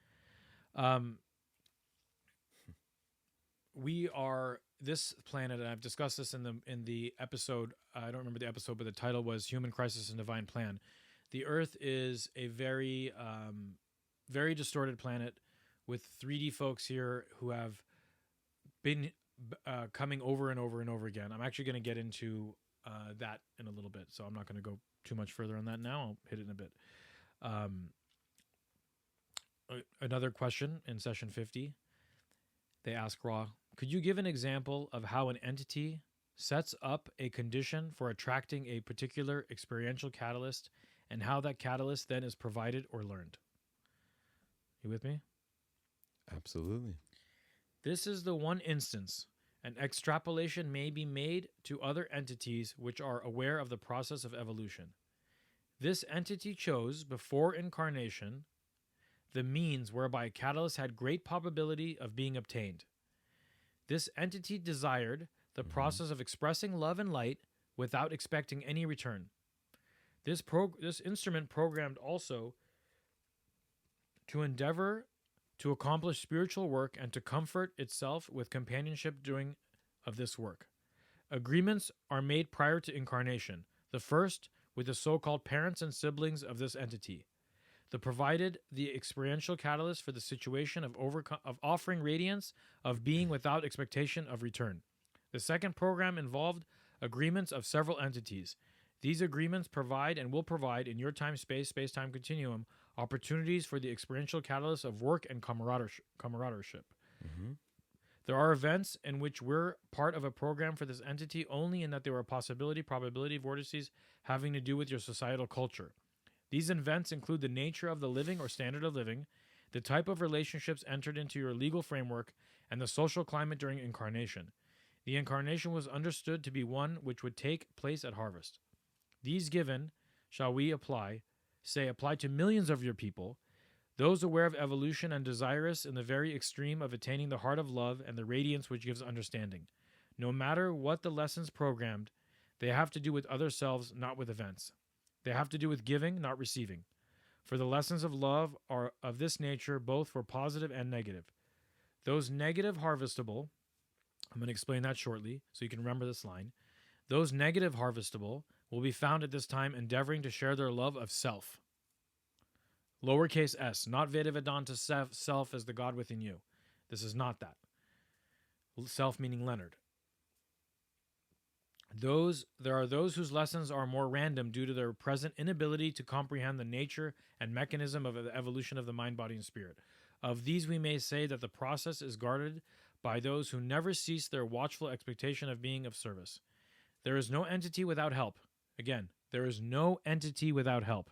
A: We are this planet, and I've discussed this in the episode. I don't remember the episode, but the title was "Human Crisis and Divine Plan." The Earth is a very distorted planet with 3D folks here who have been coming over and over and over again. I'm actually going to get into that in a little bit, so I'm not going to go too much further on that now. I'll hit it in a bit. Another question in session 50, they ask Ra, could you give an example of how an entity sets up a condition for attracting a particular experiential catalyst and how that catalyst then is provided or learned? You with me?
B: Absolutely.
A: This is the one instance an extrapolation may be made to other entities which are aware of the process of evolution. This entity chose, before incarnation, the means whereby a catalyst had great probability of being obtained. This entity desired the process of expressing love and light without expecting any return. This instrument programmed also to endeavor to accomplish spiritual work and to comfort itself with companionship during of this work. Agreements are made prior to incarnation, the first with the so-called parents and siblings of this entity. The provided the experiential catalyst for the situation of offering radiance of being without expectation of return. The second program involved agreements of several entities. These agreements provide and will provide in your space-time continuum opportunities for the experiential catalyst of work and camaraderie. There are events in which we're part of a program for this entity only in that there are probability vortices having to do with your societal culture. These events include the nature of the living or standard of living, the type of relationships entered into your legal framework, and the social climate during incarnation. The incarnation was understood to be one which would take place at harvest. These given, shall we apply to millions of your people, those aware of evolution and desirous in the very extreme of attaining the heart of love and the radiance which gives understanding. No matter what the lessons programmed, they have to do with other selves, not with events. They have to do with giving, not receiving. For the lessons of love are of this nature, both for positive and negative. Those negative harvestable, I'm going to explain that shortly so you can remember this line. Those negative harvestable will be found at this time endeavoring to share their love of self. Lowercase s, not Vedavadanta self as the God within you. This is not that. Self meaning Leonard. There are those whose lessons are more random due to their present inability to comprehend the nature and mechanism of the evolution of the mind, body, and spirit. Of these we may say that the process is guarded by those who never cease their watchful expectation of being of service. There is no entity without help. Again, there is no entity without help.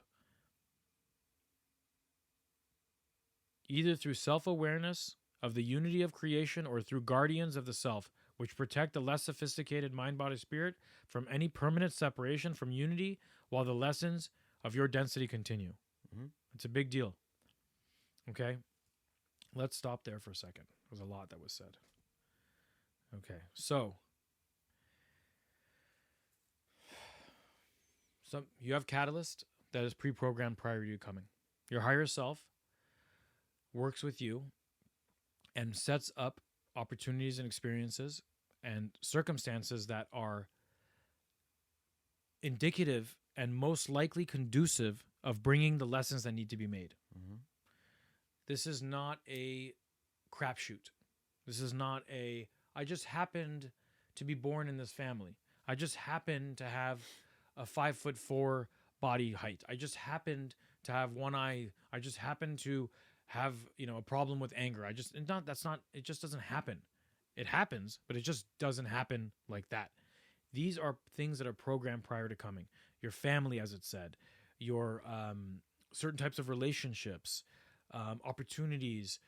A: Either through self-awareness of the unity of creation or through guardians of the self, which protect the less sophisticated mind, body, spirit from any permanent separation from unity while the lessons of your density continue. It's a big deal. Okay? Let's stop there for a second. There's a lot that was said. Okay, so you have catalyst that is pre-programmed prior to you coming. Your higher self works with you and sets up opportunities and experiences and circumstances that are indicative and most likely conducive of bringing the lessons that need to be made. This is not a crapshoot. This is not I just happened to be born in this family. I just happened to have a 5'4" body height. I just happened to have one eye. I just happened to have, a problem with anger. It just doesn't happen. It happens, but it just doesn't happen like that. These are things that are programmed prior to coming. Your family, as it said, your certain types of relationships, opportunities,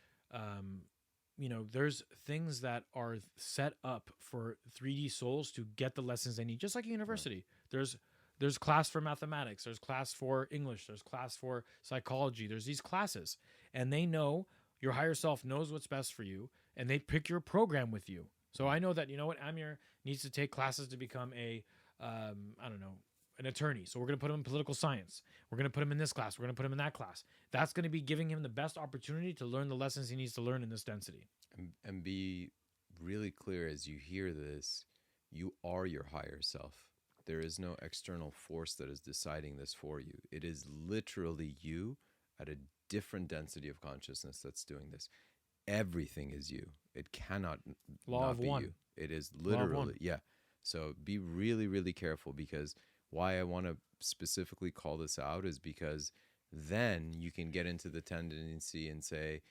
A: there's things that are set up for 3D souls to get the lessons they need, just like a university. Right. There's class for mathematics, there's class for English, there's class for psychology, there's these classes, and they know, your higher self knows what's best for you, and they pick your program with you. So I know that, Amir needs to take classes to become an attorney. So we're going to put him in political science. We're going to put him in this class. We're going to put him in that class. That's going to be giving him the best opportunity to learn the lessons he needs to learn in this density.
B: And be really clear as you hear this, you are your higher self. There is no external force that is deciding this for you. It is literally you at a different density of consciousness that's doing this. everything is you. It cannot
A: Law
B: not
A: of
B: be
A: one.
B: you. It is
A: Law of one.
B: literally, yeah. So be really, really careful, because why I want to specifically call this out is because then you can get into the tendency and say,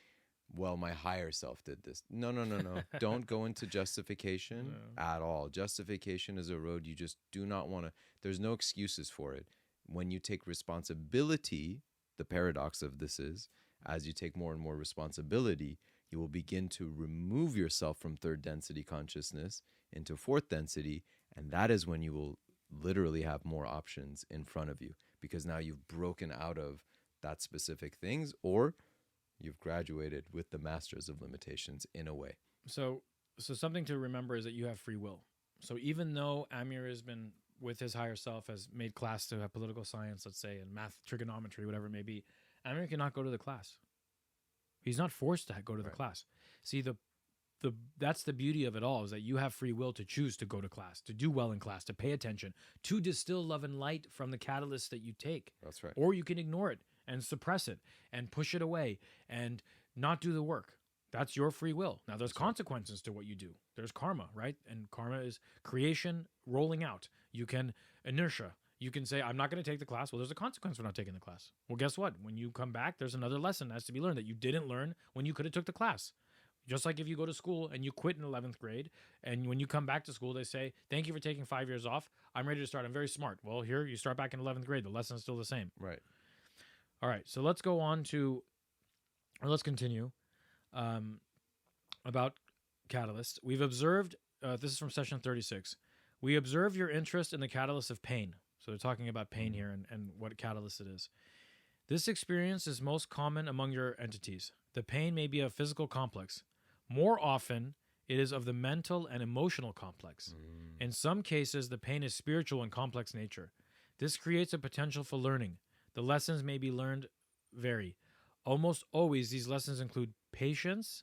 B: well, my higher self did this. No, no, no, no. Don't go into justification at all. Justification is a road you just do not want to, there's no excuses for it. When you take responsibility, the paradox of this is, as you take more and more responsibility, you will begin to remove yourself from third density consciousness into fourth density. And that is when you will literally have more options in front of you, because now you've broken out of that specific things, or you've graduated with the masters of limitations in a way.
A: So something to remember is that you have free will. So even though Amir has been with his higher self, has made class to have political science, let's say, and math, trigonometry, whatever it may be, Amir cannot go to the class. He's not forced to go to the class. See, that's the beauty of it all, is that you have free will to choose to go to class, to do well in class, to pay attention, to distill love and light from the catalyst that you take.
B: That's right.
A: Or you can ignore it and suppress it and push it away and not do the work. That's your free will. Now, there's consequences to what you do. There's karma, right? And karma is creation rolling out. You can inertia. You can say, I'm not going to take the class. Well, there's a consequence for not taking the class. Well, guess what? When you come back, there's another lesson that has to be learned that you didn't learn when you could have took the class. Just like if you go to school and you quit in 11th grade, and when you come back to school, they say, thank you for taking 5 years off. I'm ready to start. I'm very smart. Well, here you start back in 11th grade. The lesson's still the same.
B: Right.
A: All right. So let's go on to, or let's continue about catalysts. We've observed, this is from session 36. We observe your interest in the catalyst of pain. So they're talking about pain here and what catalyst it is. This experience is most common among your entities. The pain may be a physical complex. More often, it is of the mental and emotional complex. In some cases, the pain is spiritual in complex nature. This creates a potential for learning. The lessons may be learned vary. Almost always, these lessons include patience,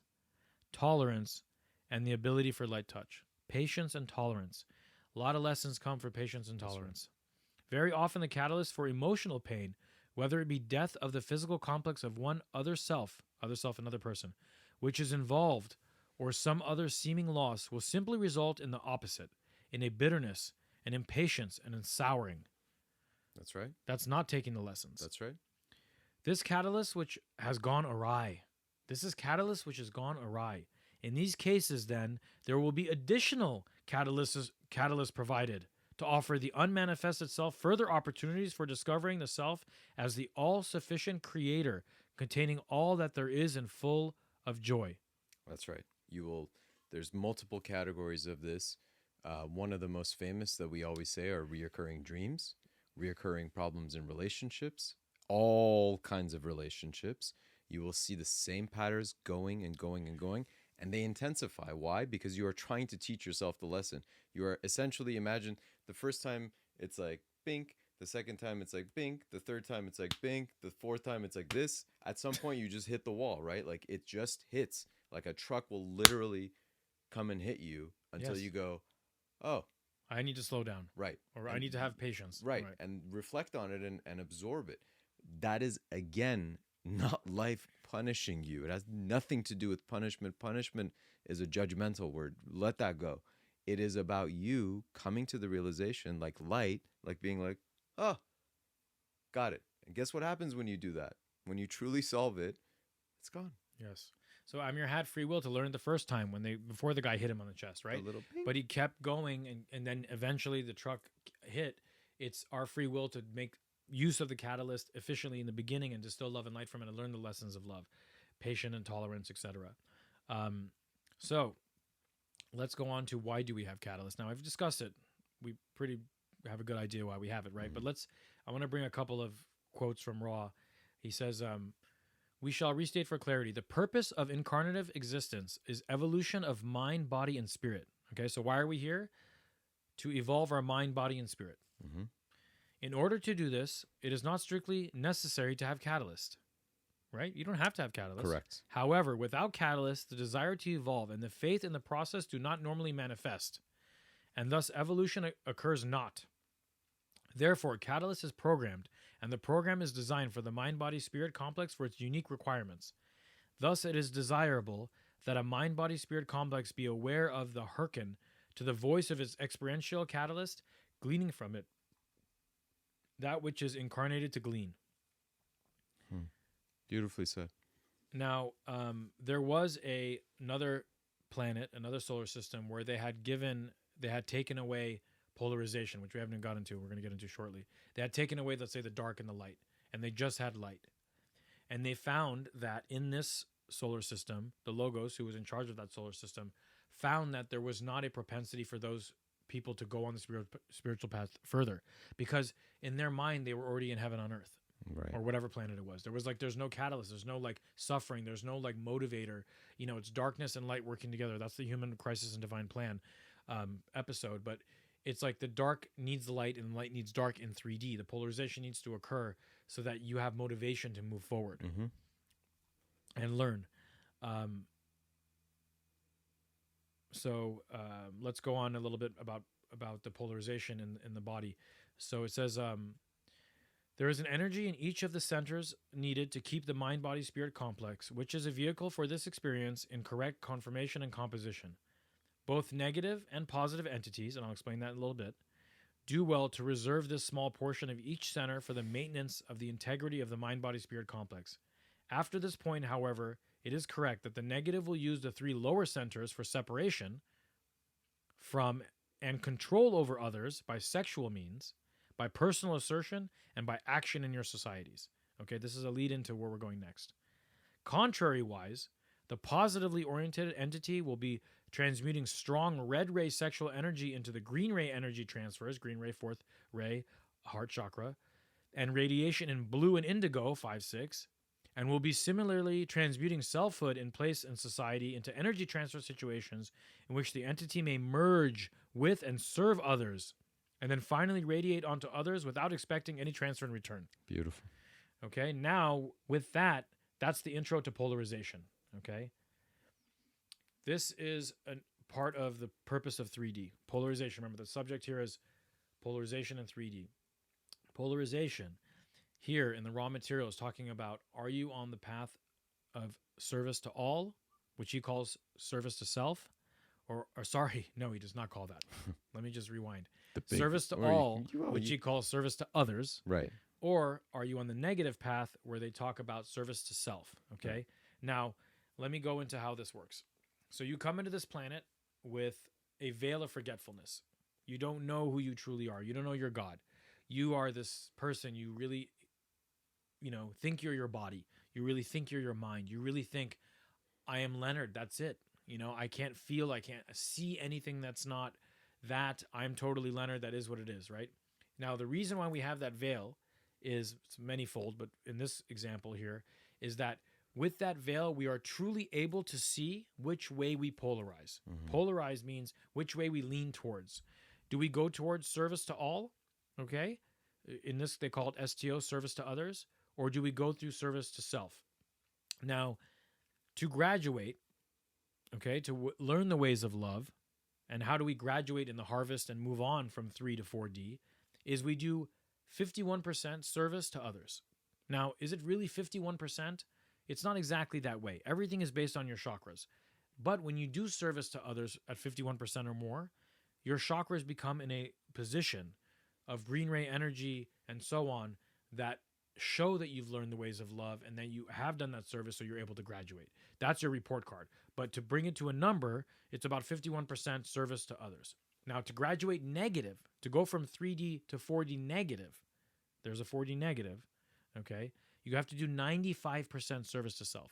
A: tolerance, and the ability for light touch. Patience and tolerance. A lot of lessons come for patience and tolerance. Very often, the catalyst for emotional pain, whether it be death of the physical complex of one other self, another person, which is involved, or some other seeming loss, will simply result in the opposite, in a bitterness, an impatience, and a souring.
B: That's right.
A: That's not taking the lessons.
B: That's right.
A: This catalyst which has gone awry. This is catalyst which has gone awry. In these cases, then, there will be additional catalysts provided to offer the unmanifested self further opportunities for discovering the self as the all-sufficient creator, containing all that there is and full of joy.
B: That's right. There's multiple categories of this. One of the most famous that we always say are reoccurring dreams, reoccurring problems in relationships, all kinds of relationships. You will see the same patterns going and going and going, and they intensify. Why? Because you are trying to teach yourself the lesson. You are essentially, imagine the first time it's like bink, the second time it's like bink, the third time it's like bink, the fourth time it's like this. At some point you just hit the wall, right? Like it just hits. Like a truck will literally come and hit you until you go, oh,
A: I need to slow down.
B: Right.
A: Or I need to have patience.
B: Right. And reflect on it and absorb it. That is, again, not life punishing you. It has nothing to do with punishment. Punishment is a judgmental word. Let that go. It is about you coming to the realization, like light, like being like, oh, got it. And guess what happens when you do that? When you truly solve it, it's gone.
A: Yes. So Amir had free will to learn it the first time before the guy hit him on the chest, right?
B: A little ping.
A: But he kept going, and then eventually the truck hit. It's our free will to make use of the catalyst efficiently in the beginning and distill love and light from it and learn the lessons of love, patience and tolerance, etc. So let's go on to why do we have catalyst. Now, I've discussed it. We pretty have a good idea why we have it, right?
B: Mm-hmm.
A: But I want to bring a couple of quotes from Ra. He says, we shall restate for clarity. The purpose of incarnative existence is evolution of mind, body, and spirit. Okay, so why are we here? To evolve our mind, body, and spirit.
B: Mm-hmm.
A: In order to do this, it is not strictly necessary to have catalyst, right? You don't have to have catalyst.
B: Correct.
A: However, without catalyst, the desire to evolve and the faith in the process do not normally manifest, and thus evolution occurs not. Therefore, catalyst is programmed, and the program is designed for the mind-body-spirit complex for its unique requirements. Thus, it is desirable that a mind-body-spirit complex be aware of the hearken to the voice of its experiential catalyst, gleaning from it that which is incarnated to glean.
B: Beautifully said.
A: Now, there was another planet, another solar system, where they had taken away polarization, which we haven't gotten into. We're going to get into shortly. They had taken away, let's say, the dark and the light, and they just had light. And they found that in this solar system, the Logos, who was in charge of that solar system, found that there was not a propensity for those people to go on the spiritual path further, because in their mind they were already in heaven on earth.
B: Right.
A: Or whatever planet it was. There's no catalyst. There's no like suffering. There's no like motivator. It's darkness and light working together. That's the Human Crisis and Divine Plan episode. But it's like the dark needs the light and the light needs dark in 3D. The polarization needs to occur so that you have motivation to move forward and learn. So let's go on a little bit about the polarization in the body. So it says... there is an energy in each of the centers needed to keep the mind-body-spirit complex, which is a vehicle for this experience in correct conformation and composition. Both negative and positive entities, and I'll explain that in a little bit, do well to reserve this small portion of each center for the maintenance of the integrity of the mind-body-spirit complex. After this point, however, it is correct that the negative will use the 3 lower centers for separation from and control over others by sexual means, by personal assertion, and by action in your societies. Okay, this is a lead into where we're going next. Contrary-wise, the positively oriented entity will be transmuting strong red ray sexual energy into the green ray energy transfers, green ray, 4th ray, heart chakra, and radiation in blue and indigo, 5-6, and will be similarly transmuting selfhood in place in society into energy transfer situations in which the entity may merge with and serve others, and then finally radiate onto others without expecting any transfer in return.
B: Beautiful.
A: Okay, now with that, that's the intro to polarization. Okay, this is a part of the purpose of 3D. Polarization, remember the subject here is polarization in 3D. Polarization here in the raw material is talking about, are you on the path of service to all, which he calls service to self? Or sorry, no, he does not call that. Let me just rewind. Service to all, which he calls service to others.
B: Right.
A: Or are you on the negative path where they talk about service to self? Okay.
B: Right.
A: Now, let me go into how this works. So you come into this planet with a veil of forgetfulness. You don't know who you truly are. You don't know your God. You are this person. You really, think you're your body. You really think you're your mind. You really think, I am Leonard. That's it. I can't feel, I can't see anything that's not that. I'm totally Leonard. That is what it is, right? Now, the reason why we have that veil is it's manyfold, but in this example here, is that with that veil, we are truly able to see which way we polarize. Mm-hmm. Polarize means which way we lean towards. Do we go towards service to all? Okay. In this, they call it STO, service to others, or do we go through service to self? Now, to graduate, okay, to learn the ways of love, and how do we graduate in the harvest and move on from 3 to 4D, is we do 51% service to others. Now, is it really 51%? It's not exactly that way. Everything is based on your chakras. But when you do service to others at 51% or more, your chakras become in a position of green ray energy and so on that show that you've learned the ways of love and that you have done that service, so you're able to graduate. That's your report card. But to bring it to a number, it's about 51% service to others. Now, to graduate negative, to go from 3D to 4D negative, there's a 4D negative, okay? You have to do 95% service to self.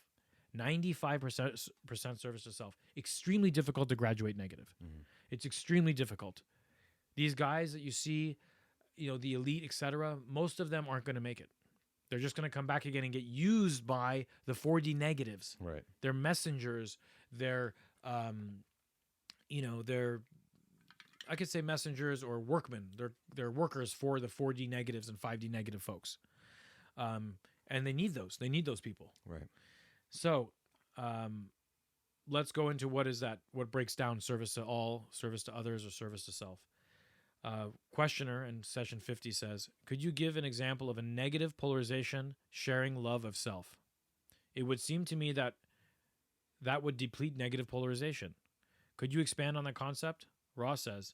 A: 95% service to self. Extremely difficult to graduate negative. Mm-hmm. It's extremely difficult. These guys that you see, the elite, etc., most of them aren't going to make it. They're just going to come back again and get used by the 4D negatives.
B: Right.
A: They're messengers. They're, they're, I could say messengers or workmen. They're workers for the 4D negatives and 5D negative folks. And they need those. They need those people.
B: Right.
A: So, let's go into what breaks down service to all, service to others, or service to self. Questioner in session 50 says, could you give an example of a negative polarization sharing love of self? It would seem to me that that would deplete negative polarization. Could you expand on that concept? Ross says,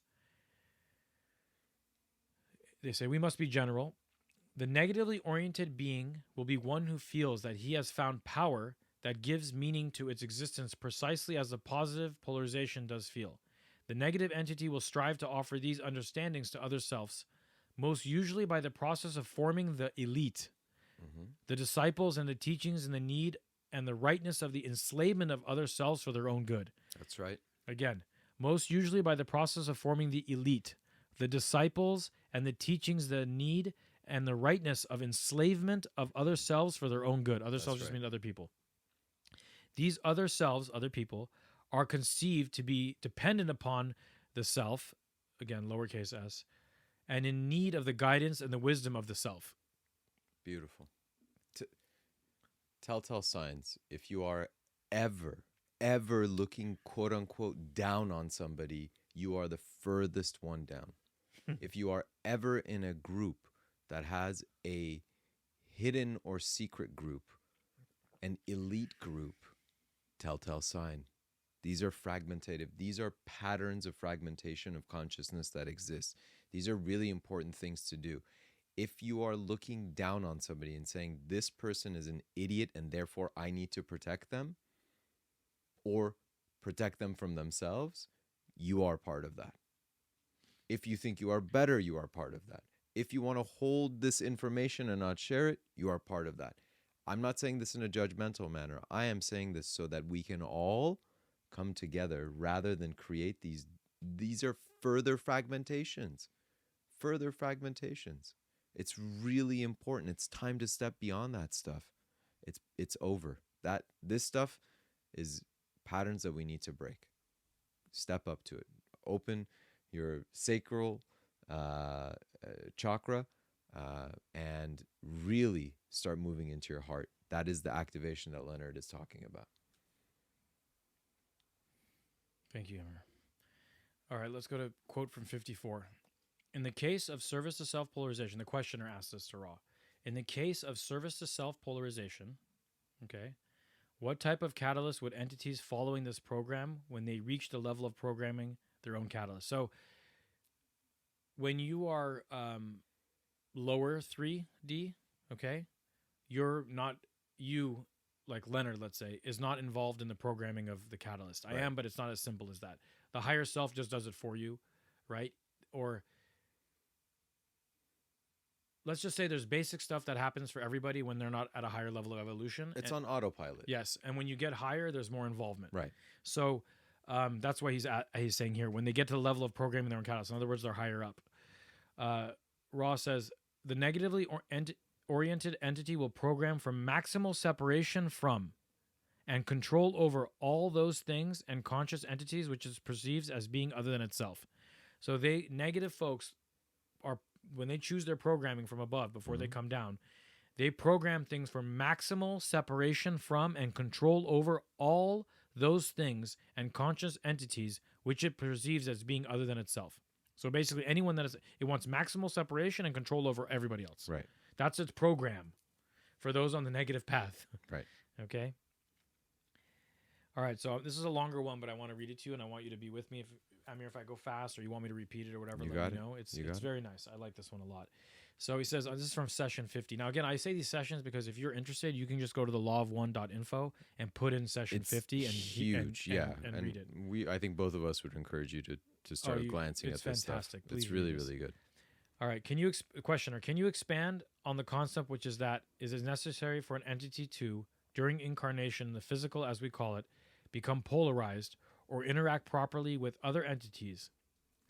A: they say, we must be general. The negatively oriented being will be one who feels that he has found power that gives meaning to its existence precisely as the positive polarization does feel. The negative entity will strive to offer these understandings to other selves, most usually by the process of forming the elite, the disciples and the teachings and the need and the rightness of the enslavement of other selves for their own good.
B: That's right.
A: Again, most usually by the process of forming the elite, the disciples and the teachings, the need and the rightness of enslavement of other selves for their own good. Other selves just mean other people. These other selves, other people, are conceived to be dependent upon the self, again, lowercase s, and in need of the guidance and the wisdom of the self.
B: Beautiful. Telltale signs. If you are ever looking, quote unquote, down on somebody, you are the furthest one down. If you are ever in a group that has a hidden or secret group, an elite group, telltale sign. These are fragmentative. These are patterns of fragmentation of consciousness that exist. These are really important things to do. If you are looking down on somebody and saying, this person is an idiot and therefore I need to protect them or protect them from themselves, you are part of that. If you think you are better, you are part of that. If you want to hold this information and not share it, you are part of that. I'm not saying this in a judgmental manner. I am saying this so that we can all come together rather than create these. These are further fragmentations. Further fragmentations. It's really important. It's time to step beyond that stuff. It's over. This stuff is patterns that we need to break. Step up to it. Open your sacral chakra and really start moving into your heart. That is the activation that Leonard is talking about.
A: Thank you, Amir. All right, let's go to quote from 54. In the case of service to self-polarization, the questioner asked this to Ra. In the case of service to self-polarization, okay, what type of catalyst would entities following this program when they reach the level of programming their own catalyst? So when you are lower 3D, okay, you, like Leonard, let's say, is not involved in the programming of the catalyst. Right. I am, but it's not as simple as that. The higher self just does it for you, right? Or let's just say there's basic stuff that happens for everybody when they're not at a higher level of evolution.
B: It's on autopilot.
A: Yes, and when you get higher, there's more involvement.
B: Right.
A: So that's why he's saying here, when they get to the level of programming their own catalyst, in other words, they're higher up. Ross says, the negatively oriented entity will program for maximal separation from and control over all those things and conscious entities which it perceives as being other than itself. So negative folks are, when they choose their programming from above before they come down, they program things for maximal separation from and control over all those things and conscious entities which it perceives as being other than itself. So basically anyone it wants maximal separation and control over everybody else.
B: Right. That's
A: its program for those on the negative path.
B: Right.
A: Okay. All right. So this is a longer one, but I want to read it to you and I want you to be with me. Amir, if I go fast or you want me to repeat it or whatever, let me know. It's very nice. I like this one a lot. So he says, this is from session 50. Now, again, I say these sessions because if you're interested, you can just go to the lawofone.info and put in session 50 and
B: huge,
A: and read it.
B: I think both of us would encourage you to start glancing at this
A: fantastic.
B: stuff. It's really, really good.
A: All right. Questioner, can you expand on the concept, which is that is it necessary for an entity to, during incarnation, the physical, as we call it, become polarized or interact properly with other entities,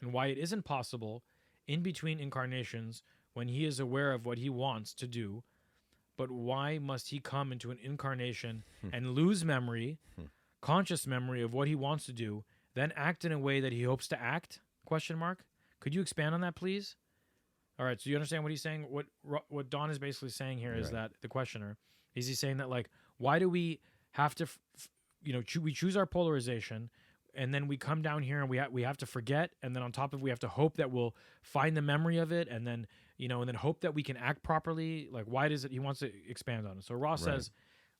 A: and why it isn't possible in between incarnations when he is aware of what he wants to do, but why must he come into an incarnation and lose memory, conscious memory of what he wants to do, then act in a way that he hopes to act? ? Could you expand on that, please? All right, so you understand what he's saying? What Don is basically saying here is that the questioner, is he saying that, like, why do we have to, we choose our polarization, and then we come down here and we have to forget, and then on top of it, we have to hope that we'll find the memory of it, and then and then hope that we can act properly. Like, why does it? He wants to expand on it. So Ross says,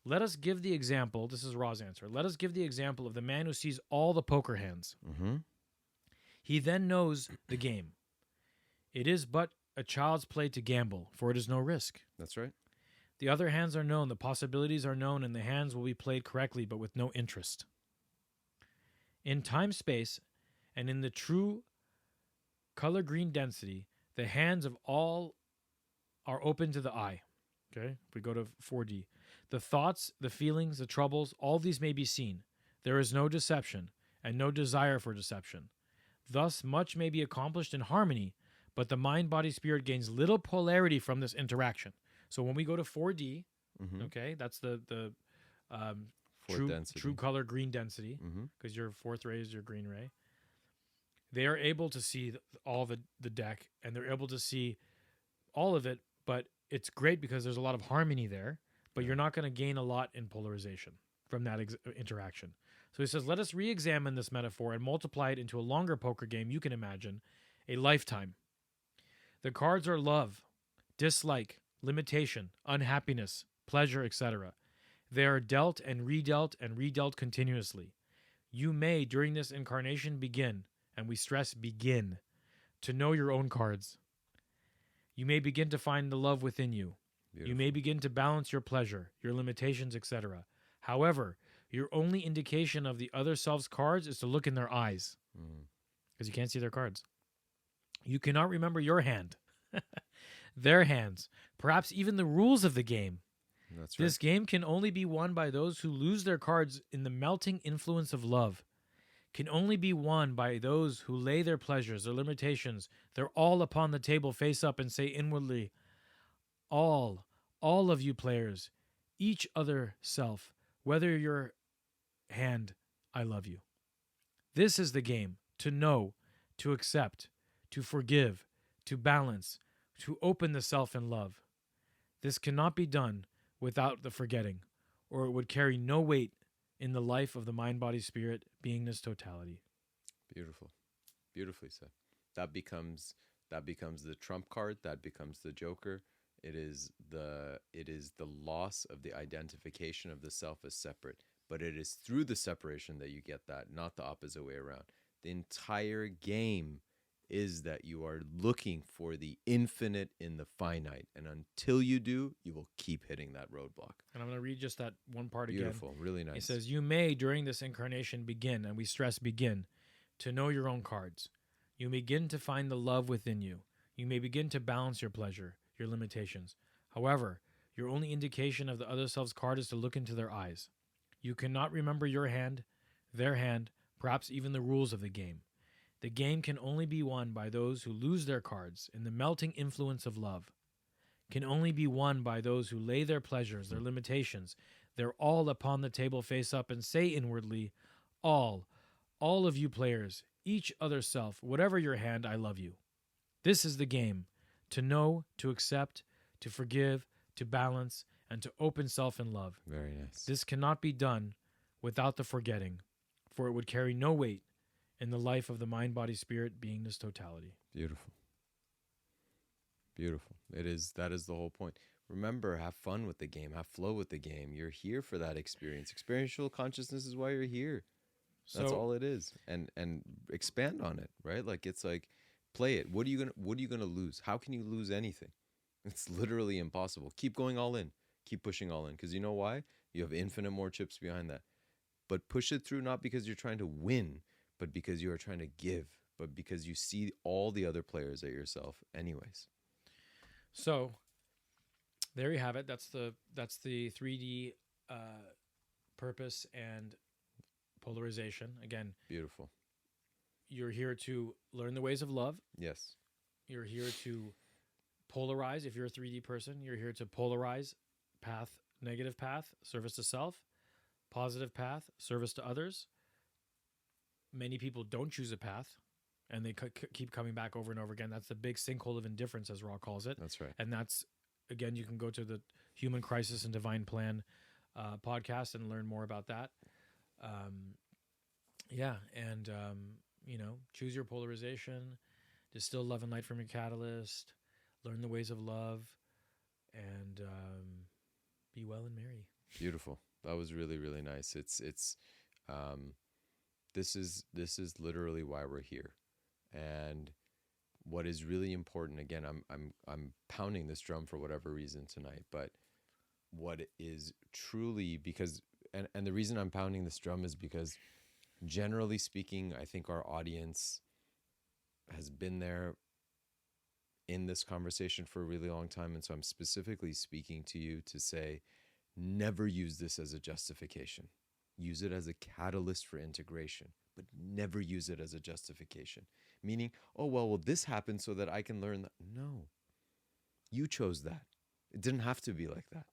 A: Let us give the example. This is Ra's answer. Let us give the example of the man who sees all the poker hands.
B: Mm-hmm.
A: He then knows the game. It is but a child's play to gamble, for it is no risk.
B: That's right.
A: The other hands are known, the possibilities are known, and the hands will be played correctly, but with no interest. In time-space, and in the true color green density, the hands of all are open to the eye. Okay, if we go to 4D. The thoughts, the feelings, the troubles, all these may be seen. There is no deception, and no desire for deception. Thus, much may be accomplished in harmony, but the mind-body-spirit gains little polarity from this interaction. So when we go to 4D, okay, that's the true color green density, because your fourth ray is your green ray. They are able to see all the deck, and they're able to see all of it, but it's great because there's a lot of harmony there, but you're not going to gain a lot in polarization from that interaction. So he says, let us re-examine this metaphor and multiply it into a longer poker game you can imagine, a lifetime. The cards are love, dislike, limitation, unhappiness, pleasure, etc. They are dealt and redealt continuously. You may, during this incarnation, begin, and we stress begin, to know your own cards. You may begin to find the love within you. Beautiful. You may begin to balance your pleasure, your limitations, etc. However, your only indication of the other self's cards is to look in their eyes, because you can't see their cards. You cannot remember your hand, their hands, perhaps even the rules of the game.
B: That's right.
A: This game can only be won by those who lose their cards in the melting influence of love, can only be won by those who lay their pleasures, their limitations, their all upon the table face up and say inwardly, all of you players, each other self, whether your hand, I love you. This is the game, to know, to accept, to forgive, to balance, to open the self in love. This cannot be done without the forgetting, or it would carry no weight in the life of the mind, body, spirit, beingness, totality.
B: Beautiful. Beautifully said. That becomes the trump card, that becomes the joker. It is the loss of the identification of the self as separate, but it is through the separation that you get that, not the opposite way around. The entire game is that you are looking for the infinite in the finite, and until you do, you will keep hitting that roadblock.
A: And I'm going to read just that one part again.
B: Beautiful, really nice.
A: It says, you may, during this incarnation, begin, and we stress begin, to know your own cards. You begin to find the love within you. You may begin to balance your pleasure, your limitations. However, your only indication of the other self's card is to look into their eyes. You cannot remember your hand, their hand, perhaps even the rules of the game. The game can only be won by those who lose their cards in the melting influence of love. Can only be won by those who lay their pleasures, their limitations, their all upon the table face up and say inwardly, all of you players, each other self, whatever your hand, I love you. This is the game, to know, to accept, to forgive, to balance, and to open self in love.
B: Very nice.
A: This cannot be done without the forgetting, for it would carry no weight in the life of the mind, body, spirit, beingness, totality.
B: Beautiful. Beautiful. That is the whole point. Remember, have fun with the game, have flow with the game. You're here for that experience. Experiential consciousness is why you're here. That's all it is. And expand on it, right? Like, it's like, play it. What are you gonna lose? How can you lose anything? It's literally impossible. Keep going all in. Keep pushing all in. Because you know why? You have infinite more chips behind that. But push it through, not because you're trying to win, but because you are trying to give, but because you see all the other players at yourself anyways.
A: So there you have it. That's the 3D purpose and polarization. Again,
B: beautiful.
A: You're here to learn the ways of love.
B: Yes.
A: You're here to polarize. If you're a 3D person, you're here to polarize path, negative path, service to self, positive path, service to others. Many people don't choose a path, and they keep coming back over and over again. That's the big sinkhole of indifference, as Ra calls it.
B: That's right.
A: And that's, again, you can go to the Human Crisis and Divine Plan podcast and learn more about that. Choose your polarization, distill love and light from your catalyst, learn the ways of love, and be well and merry.
B: Beautiful. That was really, really nice. Um, this is literally why we're here. And what is really important, again, I'm pounding this drum for whatever reason tonight, but what is truly, because and the reason I'm pounding this drum is because generally speaking, I think our audience has been there in this conversation for a really long time. And so I'm specifically speaking to you to say, never use this as a justification. Use it as a catalyst for integration, but never use it as a justification. Meaning, oh, well, this happened so that I can learn that. No, you chose that. It didn't have to be like that.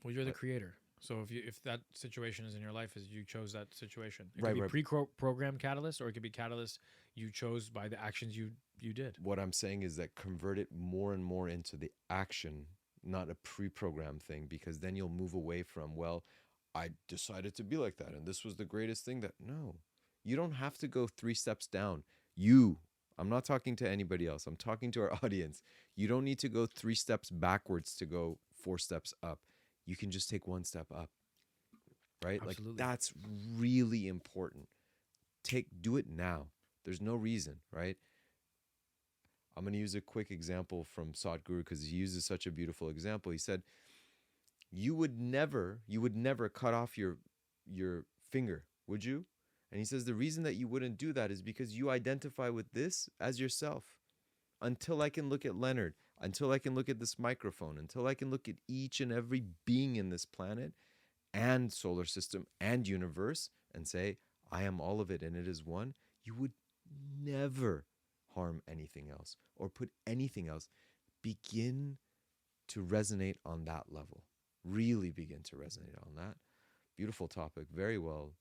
A: Well, you're the creator. So if that situation is in your life, is you chose that situation. It
B: Right,
A: could be
B: right.
A: pre-programmed catalyst, or it could be catalyst you chose by the actions you did.
B: What I'm saying is that convert it more and more into the action, not a pre-programmed thing, because then you'll move away from, well, I decided to be like that and this was the greatest thing that. No, you don't have to go 3 steps down. I'm not talking to anybody else. I'm talking to our audience. You don't need to go 3 steps backwards to go 4 steps up. You can just take 1 step up, right?
A: Absolutely.
B: Like, that's really important. Do it now. There's no reason, right? I'm going to use a quick example from Sadhguru because he uses such a beautiful example. He said, you would never cut off your finger, would you? And he says the reason that you wouldn't do that is because you identify with this as yourself. Until I can look at Leonard, until I can look at this microphone, until I can look at each and every being in this planet and solar system and universe and say, I am all of it and it is one, you would never harm anything else or put anything else. Begin to resonate on that level. Really begin to resonate on that. Beautiful topic. Very well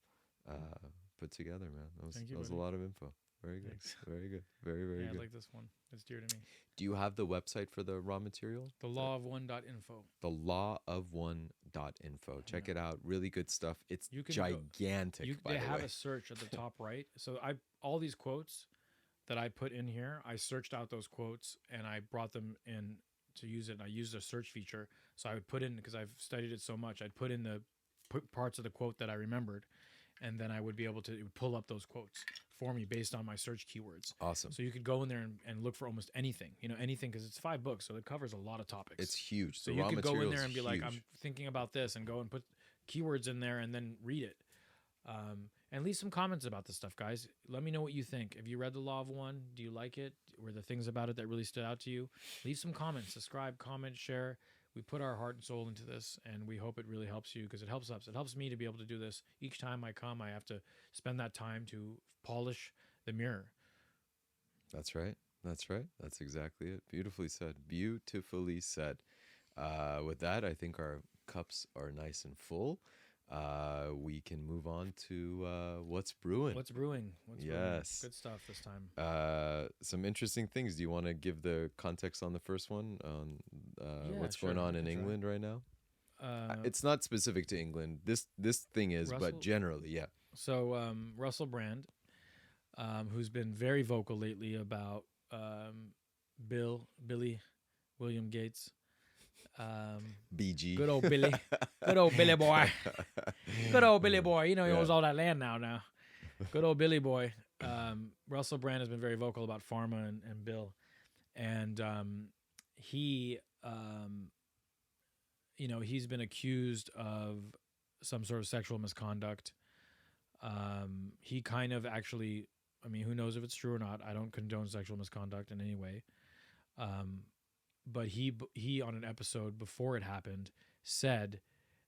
B: put together, man. That was a lot of info. Very good. Thanks. Very good. Very, very good.
A: I like this one. It's dear to me.
B: Do you have the website for the raw material?
A: Thelawof1.info.
B: Thelawof1.info. Check it out. Really good stuff. It's gigantic, by the way.
A: They have a search at the top right. So all these quotes that I put in here, I searched out those quotes and I brought them in to use it. And I used a search feature. So I would put in, because I've studied it so much, I'd put in the parts of the quote that I remembered. And then I would be able to pull up those quotes for me based on my search keywords.
B: Awesome.
A: So you could go in there and look for almost anything, anything, because it's 5 books. So it covers a lot of topics.
B: It's huge.
A: So you could go in there and be like, I'm thinking about this, and go and put keywords in there and then read it. And leave some comments about this stuff, guys. Let me know what you think. Have you read The Law of One? Do you like it? Were there things about it that really stood out to you? Leave some comments. Subscribe, comment, share. We put our heart and soul into this, and we hope it really helps you, because it helps us. It helps me to be able to do this. Each time I come, I have to spend that time to polish the mirror.
B: That's right. That's right. That's exactly it. Beautifully said. Beautifully said. With that, I think our cups are nice and full. We can move on to what's brewing.
A: What's brewing?
B: Yes.
A: Good stuff this time.
B: Some interesting things. Do you want to give the context on the first one? On what's going on in England right now? It's not specific to England. This thing is, but generally, yeah.
A: So Russell Brand, who's been very vocal lately about Billy William Gates.
B: BG.
A: Good old Billy. Good old Billy boy. Good old Billy boy. He owns all that land now. Good old Billy boy. Russell Brand has been very vocal about pharma and Bill. And he, he's been accused of some sort of sexual misconduct. He kind of actually, who knows if it's true or not. I don't condone sexual misconduct in any way. But he on an episode before it happened said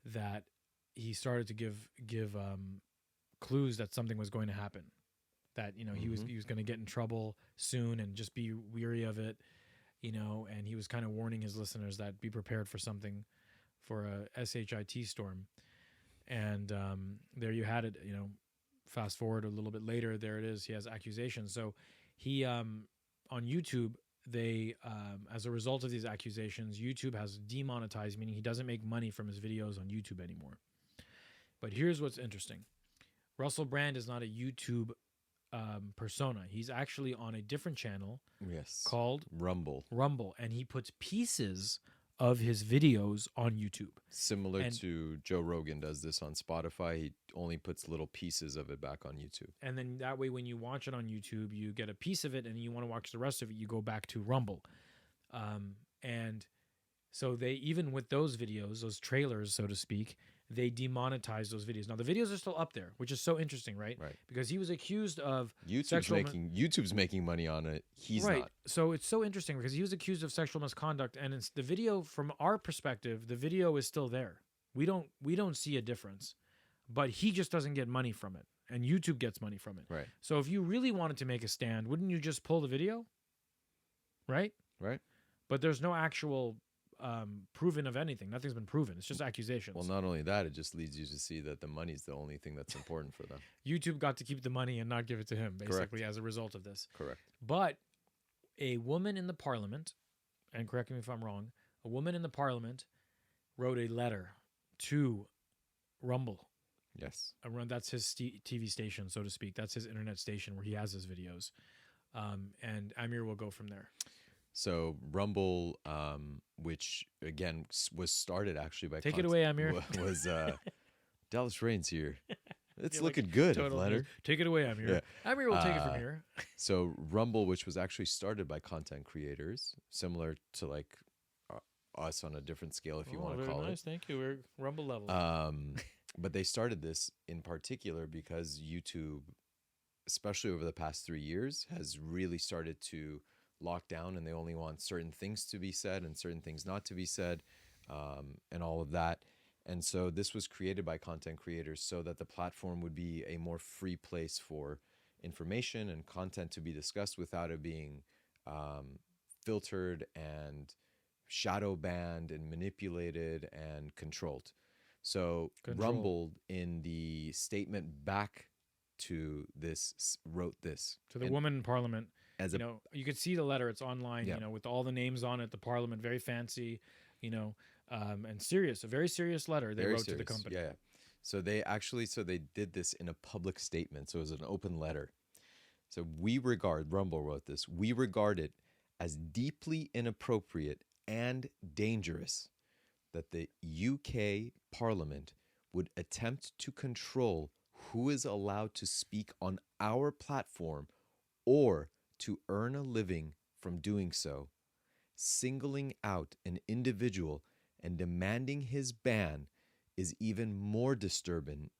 A: that he started to give clues that something was going to happen, that he was going to get in trouble soon and just be weary of it, and he was kind of warning his listeners that be prepared for something, for a SHIT storm. And there you had it. Fast forward a little bit later, there it is. He has accusations. So he on YouTube, they as a result of these accusations, YouTube has demonetized, meaning he doesn't make money from his videos on YouTube anymore. But here's what's interesting. Russell Brand is not a YouTube persona. He's actually on a different channel,
B: yes,
A: called
B: Rumble.
A: And he puts pieces of his videos on YouTube.
B: Similar
A: And-
B: to Joe Rogan does this on Spotify. He only puts little pieces of it back on YouTube.
A: And then that way, when you watch it on YouTube, you get a piece of it, and you want to watch the rest of it, you go back to Rumble. And so they, even with those videos, those trailers, so to speak, they demonetize those videos. Now the videos are still up there, which is so interesting, right?
B: Right.
A: Because he was accused of sexual
B: YouTube's making money on it. He's
A: right.
B: not.
A: So it's so interesting because he was accused of sexual misconduct, and it's the video from our perspective. The video is still there. We don't see a difference, but he just doesn't get money from it, and YouTube gets money from it.
B: Right.
A: So if you really wanted to make a stand, wouldn't you just pull the video? Right.
B: Right.
A: But there's no actual proven of anything. Nothing's been proven. It's just accusations.
B: Well, not only that, it just leads you to see that the money's the only thing that's important for them.
A: YouTube got to keep the money and not give it to him, basically, as a result of this.
B: Correct.
A: But a woman in the parliament, and correct me if I'm wrong, a woman in the parliament wrote a letter to Rumble.
B: Yes.
A: That's his TV station, so to speak. That's his internet station where he has his videos. And Amir will go from there.
B: So Rumble, which again was started actually by
A: Take it away, Amir.
B: Was Dallas Rain's here. It's
A: Yeah,
B: looking good,
A: total
B: Leonard.
A: Take it away, Amir.
B: Yeah.
A: Amir will take it from here.
B: So Rumble, which was actually started by content creators, similar to like us on a different scale, if you want to call
A: nice.
B: it.
A: Thank you. We're Rumble level.
B: But they started this in particular because YouTube, especially over the past 3 years, has really started to lock down, and they only want certain things to be said and certain things not to be said, and all of that. And so this was created by content creators so that the platform would be a more free place for information and content to be discussed without it being filtered and shadow banned and manipulated and controlled. So Rumble, in the statement back to this, wrote this
A: to the woman in Parliament.
B: As
A: you could see the letter. It's online.
B: Yeah.
A: With all the names on it. The Parliament, very fancy. And serious. A very serious letter they wrote to the company.
B: Yeah. So they did this in a public statement. So it was an open letter. So Rumble wrote this. We regard it as deeply inappropriate and dangerous that the UK Parliament would attempt to control who is allowed to speak on our platform or to earn a living from doing so. Singling out an individual and demanding his ban is even more disturbing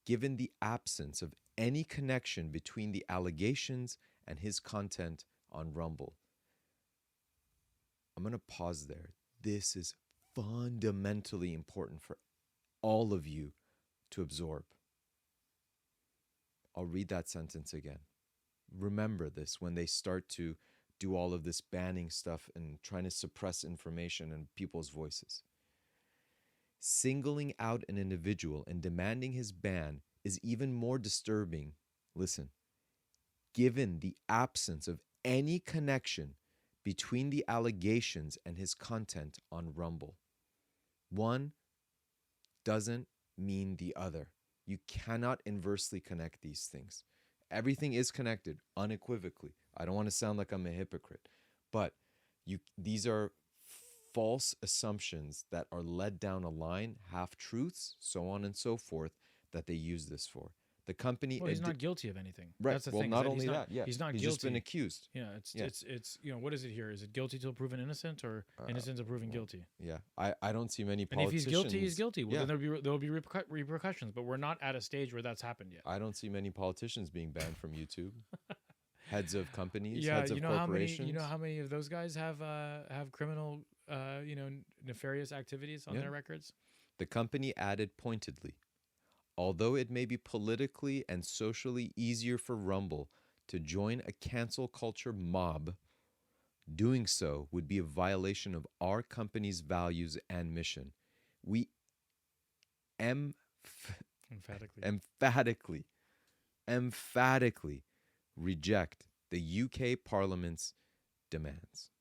B: given the absence of any connection between the allegations and his content on Rumble. I'm going to pause there. This is fundamentally important for all of you to absorb. I'll read that sentence again. Remember this when they start to do all of this banning stuff and trying to suppress information and people's voices. Singling out an individual and demanding his ban is even more disturbing, listen, given the absence of any connection between the allegations and his content on Rumble. One doesn't mean the other. You cannot inversely connect these things. Everything is connected unequivocally. I don't want to sound like I'm a hypocrite, but these are false assumptions that are led down a line, half-truths, so on and so forth, that they use this for. The company...
A: Well, he's not guilty of anything.
B: Right.
A: That's the
B: well,
A: thing.
B: not only that, yeah.
A: He's not
B: he's
A: guilty.
B: Just been accused.
A: Yeah, it's what is it here? Is it guilty till proven innocent or innocent till proven guilty?
B: Yeah, I don't see many
A: And
B: politicians...
A: if he's guilty, he's guilty. Well,
B: yeah.
A: then there'll be repercussions, but we're not at a stage where that's happened yet.
B: I don't see many politicians being banned from YouTube. Heads of companies,
A: yeah,
B: heads of corporations.
A: You know how many of those guys have criminal, nefarious activities on their records?
B: The company added pointedly, although it may be politically and socially easier for Rumble to join a cancel culture mob, doing so would be a violation of our company's values and mission. We emphatically reject the UK Parliament's demands.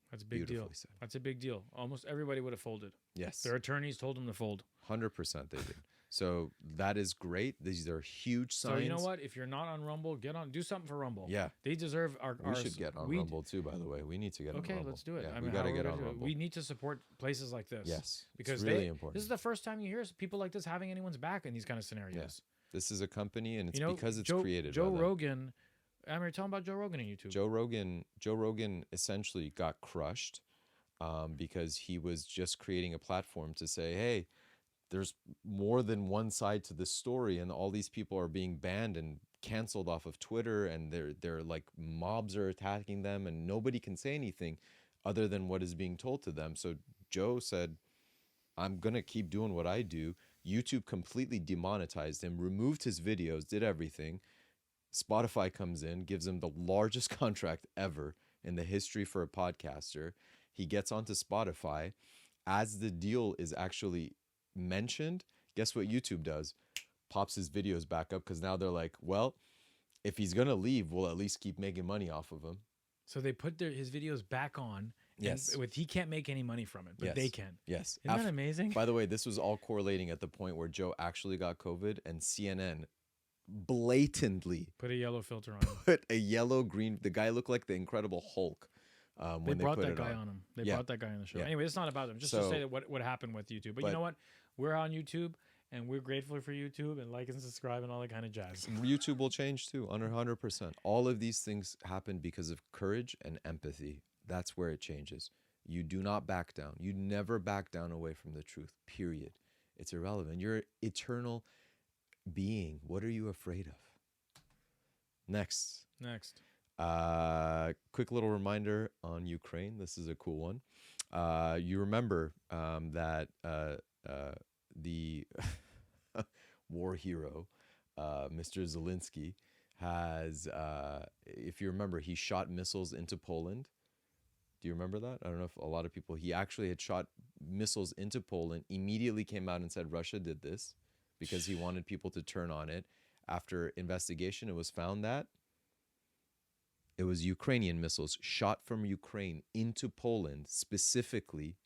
A: That's a big deal. That's a big deal. Almost everybody would have folded.
B: Yes.
A: Their attorneys told them to fold.
B: 100% they did. So that is great. These are huge signs.
A: So you know what? If you're not on Rumble, get on. Do something for Rumble.
B: Yeah.
A: They deserve our.
B: We should get on Rumble too, by the way. We need to get on
A: Okay,
B: Rumble.
A: let's do it.
B: Yeah,
A: I
B: we
A: mean,
B: got to
A: how are we
B: get
A: gonna
B: on
A: do it?
B: Rumble.
A: We need to support places like this.
B: Yes,
A: because
B: it's really important.
A: This is the first time you hear people like this having anyone's back in these kind of scenarios.
B: Yeah. This is a company, and it's
A: You know,
B: because it's
A: Joe,
B: created.
A: Joe
B: by them.
A: Rogan. Amir, tell them about Joe Rogan on YouTube.
B: Joe Rogan essentially got crushed because he was just creating a platform to say, hey, there's more than one side to this story, and all these people are being banned and canceled off of Twitter, and they're like mobs are attacking them, and nobody can say anything other than what is being told to them. So Joe said, I'm gonna keep doing what I do. YouTube completely demonetized him, removed his videos, did everything. Spotify comes in, gives him the largest contract ever in the history for a podcaster. He gets onto Spotify. As the deal is actually mentioned, guess what YouTube does? Pops his videos back up, because now they're like, well, if he's gonna leave, we'll at least keep making money off of him.
A: So they put his videos back on.
B: Yes.
A: And he can't make any money from it, but
B: Yes.
A: they can.
B: Yes.
A: Isn't that amazing?
B: By the way, this was all correlating at the point where Joe actually got COVID, and CNN blatantly
A: put a yellow filter on him.
B: Put a yellow green. The guy looked like the Incredible Hulk.
A: They brought that guy on him. They brought that guy on the show.
B: Yeah.
A: Anyway, it's not about him. Just to say that what happened with YouTube. But you know what? We're on YouTube, and we're grateful for YouTube, and like and subscribe and all that kind of jazz.
B: YouTube will change too, 100%. All of these things happen because of courage and empathy. That's where it changes. You do not back down. You never back down away from the truth, period. It's irrelevant. You're an eternal being. What are you afraid of? Next. Quick little reminder on Ukraine. This is a cool one. You remember that the war hero, Mr. Zelensky, has, if you remember, he shot missiles into Poland. Do you remember that? I don't know if a lot of people, he actually had shot missiles into Poland, immediately came out and said Russia did this because he wanted people to turn on it. After investigation, it was found that it was Ukrainian missiles shot from Ukraine into Poland specifically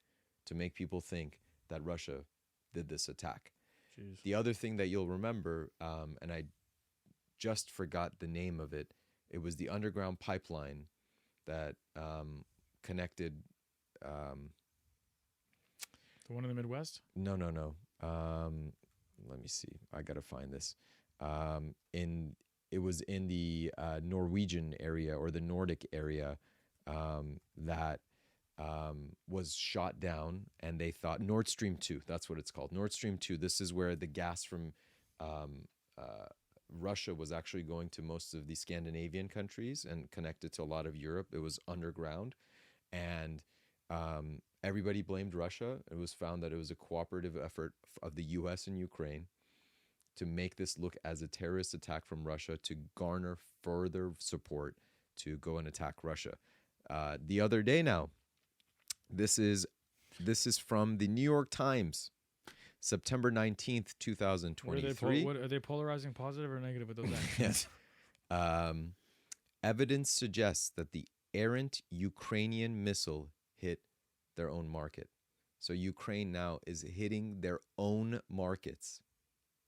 B: to make people think that Russia did this attack.
A: Jeez.
B: The other thing that you'll remember, and I just forgot the name of it, it was the underground pipeline that connected...
A: the one in the Midwest?
B: No. Let me see. I got to find this. It was in the Norwegian area or the Nordic area that was shot down, and they thought Nord Stream 2, that's what it's called. Nord Stream 2, this is where the gas from Russia was actually going to most of the Scandinavian countries and connected to a lot of Europe. It was underground, and everybody blamed Russia. It was found that it was a cooperative effort of the US and Ukraine to make this look as a terrorist attack from Russia to garner further support to go and attack Russia. The other day now, this is from the New York Times, September 19th, 2023.
A: Are they polarizing positive or negative with those
B: Yes.
A: actions?
B: Evidence suggests that the errant Ukrainian missile hit their own market. So Ukraine now is hitting their own markets,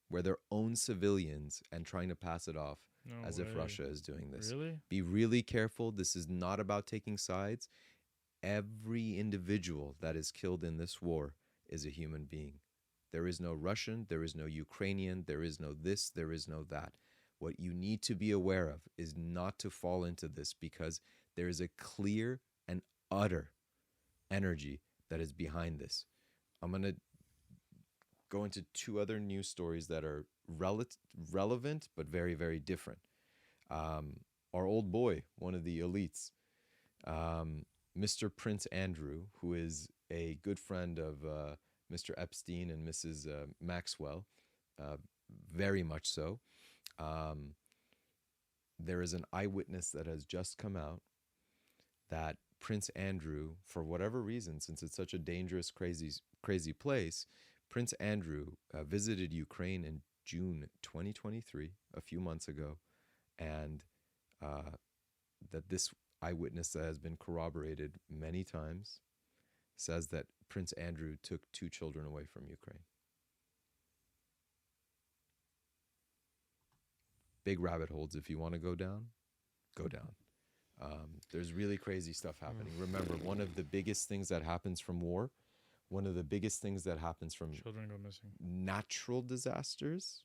B: where their own civilians, and trying to pass it off as if Russia is doing this.
A: Really?
B: Be really careful. This is not about taking sides. Every individual that is killed in this war is a human being. There is no Russian, there is no Ukrainian, there is no this, there is no that. What you need to be aware of is not to fall into this, because there is a clear and utter energy that is behind this. I'm going to go into two other news stories that are relevant but very, very different. Our old boy, one of the elites, Mr. Prince Andrew, who is a good friend of Mr. Epstein and Mrs. Maxwell, very much so. There is an eyewitness that has just come out that Prince Andrew, for whatever reason, since it's such a dangerous, crazy place, Prince Andrew visited Ukraine in June 2023, a few months ago, and that this eyewitness that has been corroborated many times says that Prince Andrew took 2 children away from Ukraine. big rabbit holes. If you want to go down, go down. There's really crazy stuff happening. Remember, one of the biggest things that happens from war, one of the biggest things that happens from
A: Children go missing.
B: natural disasters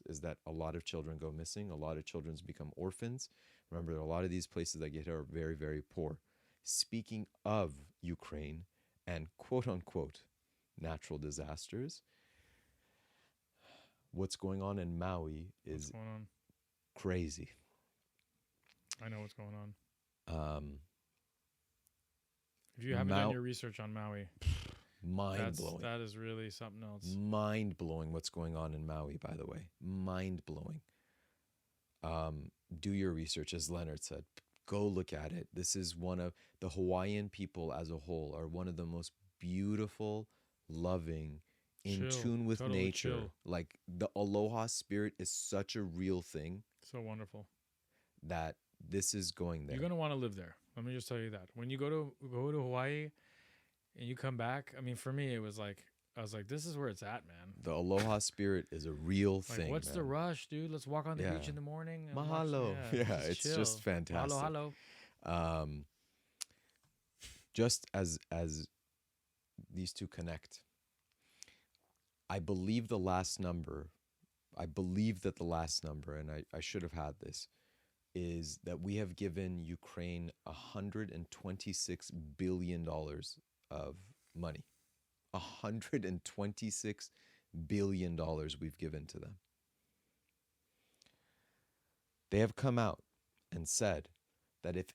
B: is that a lot of children go missing. A lot of children become orphans. Remember, a lot of these places that get hit are very, very poor. Speaking of Ukraine and quote unquote natural disasters, what's going on in Maui is crazy.
A: I know what's going on. If you haven't done your research on Maui,
B: mind-blowing.
A: That is really something else.
B: Mind-blowing what's going on in Maui, by the way. Mind-blowing. Do your research, as Leonard said. Go look at it. This is one of the Hawaiian people as a whole are one of the most beautiful, loving, in tune with totally nature. Chill. Like the aloha spirit is such a real thing.
A: So wonderful.
B: That this is going there.
A: You're going to want to live there. Let me just tell you that. When you go to Hawaii and you come back, I mean, for me, it was like, I was like, this is where it's at, man.
B: The aloha spirit is a real thing.
A: What's the rush, dude? Let's walk on the beach in the morning. And
B: mahalo. It's
A: chill.
B: Just fantastic.
A: Mahalo.
B: Just as these two connect, I believe that the last number, and I should have had this, is that we have given Ukraine $126 billion of money. $126 billion we've given to them. They have come out and said that if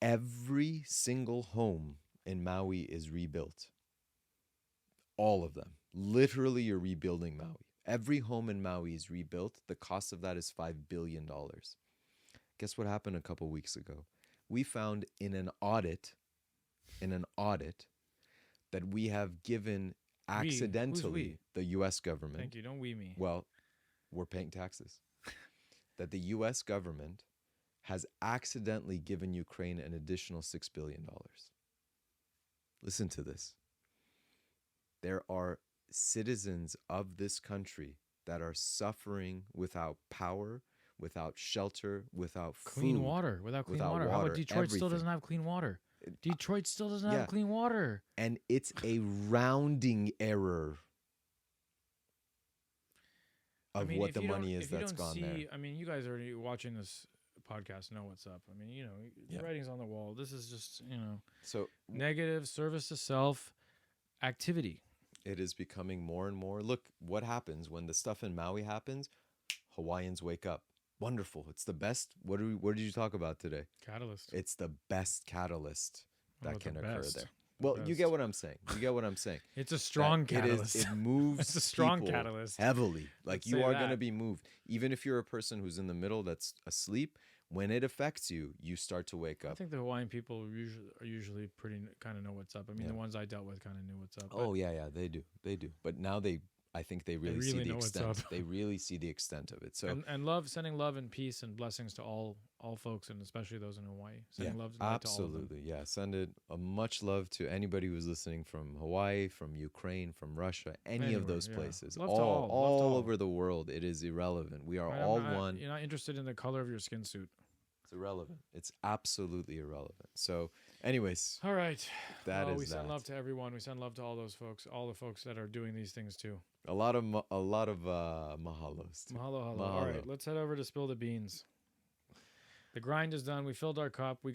B: every single home in Maui is rebuilt, all of them, literally you're rebuilding Maui. Every home in Maui is rebuilt. The cost of that is $5 billion. Guess what happened a couple weeks ago? We found in an audit, that we have given accidentally the U.S. government.
A: Thank you. Don't we me.
B: Well, we're paying taxes. That the U.S. government has accidentally given Ukraine an additional $6 billion. Listen to this. There are citizens of this country that are suffering without power, without shelter, without food,
A: clean water, without clean water. How about Detroit still doesn't have clean water? Detroit still doesn't have clean water.
B: And it's a rounding error of what the money is that's gone there.
A: I mean, you guys are watching this podcast know what's up. I mean, the writing's on the wall. This is just,
B: so
A: negative service to self activity.
B: It is becoming more and more. Look, what happens when the stuff in Maui happens? Hawaiians wake up. Wonderful. It's the best. What did you talk about today?
A: Catalyst.
B: It's the best catalyst that can occur there.
A: Well,
B: you get what I'm saying.
A: It's a strong catalyst.
B: It moves
A: it's a strong catalyst.
B: Heavily. Like you are going to be moved. Even if you're a person who's in the middle that's asleep, when it affects you, you start to wake up.
A: I think the Hawaiian people are usually pretty kind of know what's up. I mean, the ones I dealt with kind of knew what's up.
B: Oh, yeah, they do. But now I think they really see the extent. They really see the extent of it. So
A: and sending love and peace and blessings to all folks, and especially those in Hawaii. Sending love and
B: absolutely,
A: to all of them.
B: Yeah. Send it a much love to anybody who's listening from Hawaii, from Ukraine, from Russia, any of those places, all over the world. It is irrelevant. We are all one.
A: You're not interested in the color of your skin suit.
B: It's irrelevant. It's absolutely irrelevant. So, anyways,
A: all right. We
B: send
A: love to everyone. We send love to all those folks, all the folks that are doing these things too.
B: A lot of mahalos.
A: Mahalo. All right, let's head over to spill the beans. The grind is done. We filled our cup. We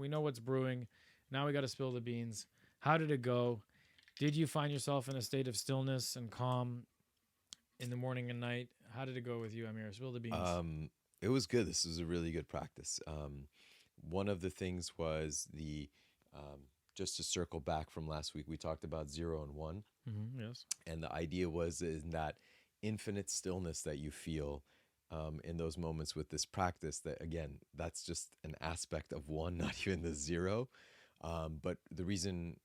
A: know what's brewing. Now we got to spill the beans. How did it go? Did you find yourself in a state of stillness and calm in the morning and night? How did it go with you, Amir? Spill the beans.
B: It was good. This was a really good practice. One of the things was just to circle back from last week, we talked about 0 and 1.
A: Mm-hmm, yes.
B: And the idea was in that infinite stillness that you feel in those moments with this practice, that again, that's just an aspect of 1, not even the 0. But the reason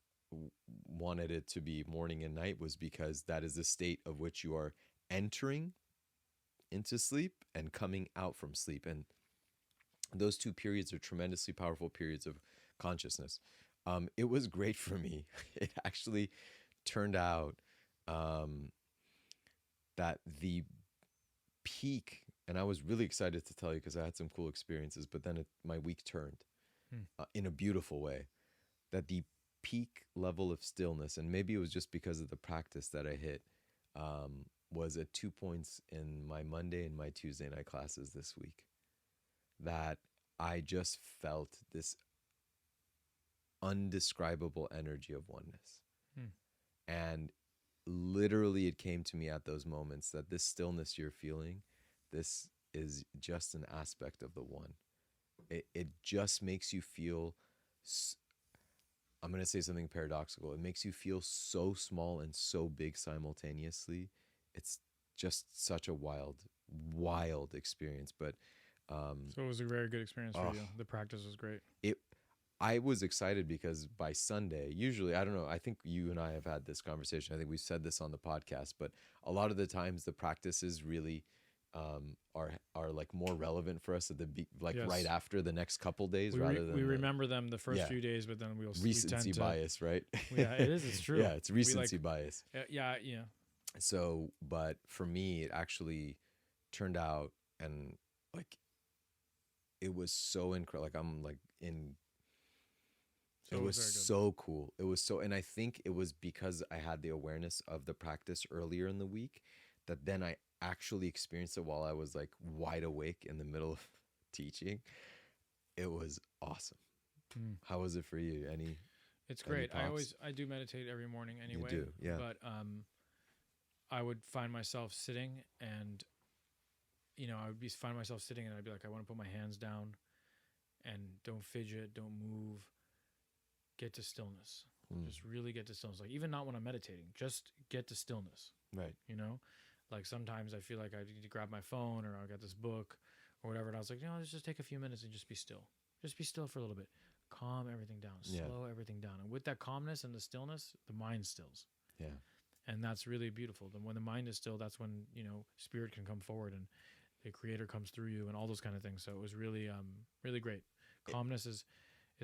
B: wanted it to be morning and night was because that is the state of which you are entering into sleep and coming out from sleep. And those two periods are tremendously powerful periods of consciousness. It was great for me. It actually turned out that the peak, and I was really excited to tell you because I had some cool experiences, but then my week turned
A: Hmm.
B: in a beautiful way. That the peak level of stillness, and maybe it was just because of the practice that I hit, was at 2 points in my Monday and my Tuesday night classes this week. That I just felt this undescribable energy of oneness.
A: Hmm.
B: And literally, it came to me at those moments that this stillness you're feeling, this is just an aspect of the one. It just makes you feel, I'm going to say something paradoxical. It makes you feel so small and so big simultaneously. It's just such a wild experience. But
A: So it was a very good experience for
B: oh,
A: you. The practice was great.
B: I was excited because by Sunday, usually, I don't know, I think you and I have had this conversation. I think we've said this on the podcast, but a lot of the times the practices really are like more relevant for us at
A: Yes.
B: right after the next couple days,
A: We
B: rather than
A: we remember them the first
B: yeah.
A: few days, but then we
B: recency
A: tend to,
B: bias, right?
A: Yeah, it is. It's true.
B: Yeah, it's recency bias.
A: Yeah.
B: So, but for me, it actually turned out, and like it was so incredible. Like I'm like in.
A: So
B: It was
A: very good.
B: so cool. It was so, and I think it was because I had the awareness of the practice earlier in the week that then I actually experienced it while I was like wide awake in the middle of teaching. It was awesome.
A: Mm.
B: How was it for you?
A: It's
B: Any
A: great.
B: thoughts?
A: I do meditate every morning anyway.
B: You do, yeah.
A: But I would find myself sitting, and I would find myself sitting, and I'd be like, I want to put my hands down, and don't fidget, don't move. Get to stillness. Just really get to stillness. Like, even not when I'm meditating, just get to stillness.
B: Right.
A: Like sometimes I feel like I need to grab my phone, or I got this book or whatever. And I was like, let's just take a few minutes and just be still. Just be still for a little bit. Calm everything down. Slow everything down. And with that calmness and the stillness, the mind stills.
B: Yeah.
A: And that's really beautiful. Then when the mind is still, that's when, spirit can come forward and the creator comes through you and all those kind of things. So it was really, really great. Calmness is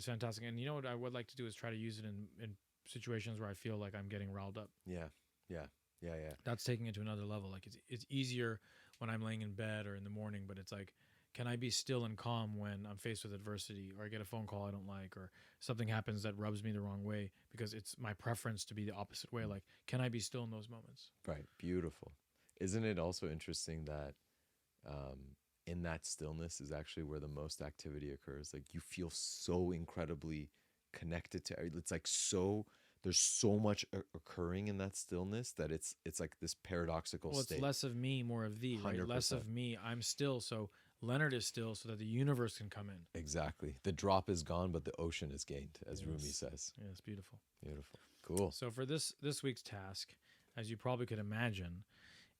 A: fantastic. And what I would like to do is try to use it in situations where I feel like I'm getting riled up.
B: Yeah.
A: That's taking it to another level. Like it's easier when I'm laying in bed or in the morning, but it's like, can I be still and calm when I'm faced with adversity, or I get a phone call I don't like, or something happens that rubs me the wrong way, because it's my preference to be the opposite way. Like, can I be still in those moments?
B: Right. Beautiful. Isn't it also interesting that in that stillness is actually where the most activity occurs? Like, you feel so incredibly connected to it's like there's so much occurring in that stillness that it's like this paradoxical
A: Well,
B: state.
A: it's less of me, more of thee, right?
B: 100%.
A: Less of me, I'm still, so Leonard is still, so that the universe can come in.
B: Exactly. The drop is gone, but the ocean is gained, as
A: Yes.
B: Rumi says.
A: Yeah, it's beautiful.
B: Beautiful. Cool.
A: So for this week's task, as you probably could imagine,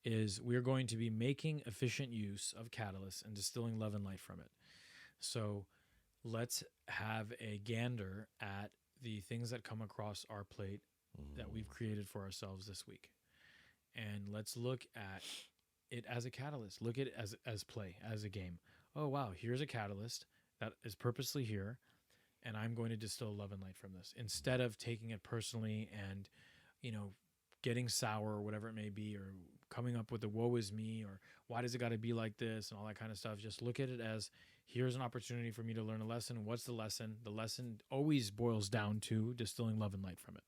A: is we're going to be making efficient use of catalysts and distilling love and light from it. So let's have a gander at the things that come across our plate that we've created for ourselves this week. And let's look at it as a catalyst. Look at it as play, as a game. Oh, wow, here's a catalyst that is purposely here, and I'm going to distill love and light from this, instead of taking it personally and, getting sour or whatever it may be, or coming up with the woe is me, or why does it got to be like this and all that kind of stuff. Just look at it as, here's an opportunity for me to learn a lesson. What's the lesson? The lesson always boils down to distilling love and light from it.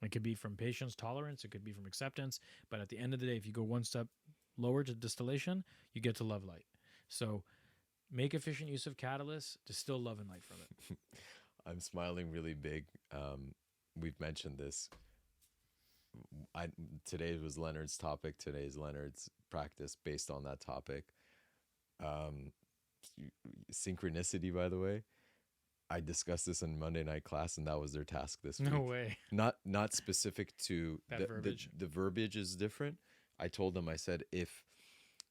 A: It could be from patience, tolerance. It could be from acceptance. But at the end of the day, if you go one step lower to distillation, you get to love light. So make efficient use of catalysts, distill love and light from it.
B: I'm smiling really big. We've mentioned this. Today was Leonard's topic. Today's Leonard's practice based on that topic. Synchronicity, by the way. I discussed this in Monday night class, and that was their task this week.
A: No way.
B: Not specific to
A: That verbiage.
B: The verbiage is different. I told them, I said, if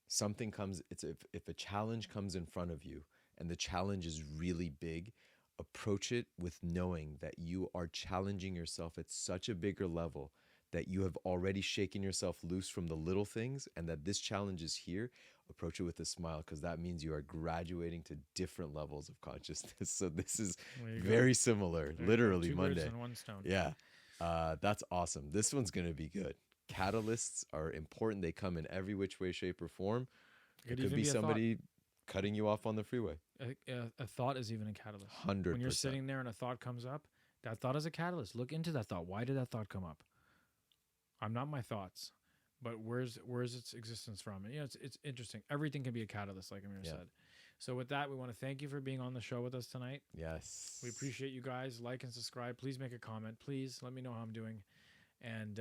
B: something comes, if a challenge comes in front of you and the challenge is really big, approach it with knowing that you are challenging yourself at such a bigger level that you have already shaken yourself loose from the little things, and that this challenge is here. Approach it with a smile, because that means you are graduating to different levels of consciousness. So this is very similar, literally
A: Two
B: Monday.
A: birds and one stone.
B: Yeah, that's awesome. This one's going to be good. Catalysts are important. They come in every which way, shape, or form. It could
A: even
B: be
A: a thought.
B: somebody cutting you off on the freeway.
A: A thought is even a catalyst.
B: 100%.
A: When you're sitting there and a thought comes up, that thought is a catalyst. Look into that thought. Why did that thought come up? I'm not my thoughts, but where's its existence from? And, it's interesting. Everything can be a catalyst, like Amir said. So with that, we want to thank you for being on the show with us tonight.
B: Yes.
A: We appreciate you guys. Like and subscribe. Please make a comment. Please let me know how I'm doing. And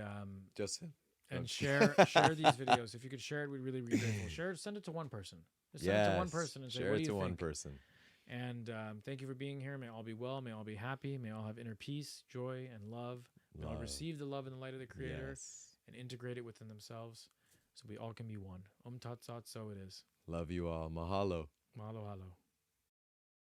A: share these videos. If you could share it, we'd really be grateful. Send it to one person. Just send it to one person and say, what do you think? One person. And thank you for being here. May all be well. May all be happy. May all have inner peace, joy, and love. May all receive the love and the light of the Creator and integrate it within themselves so we all can be one. Tat Sat, so it is.
B: Love you all. Mahalo.
A: Mahalo, halo.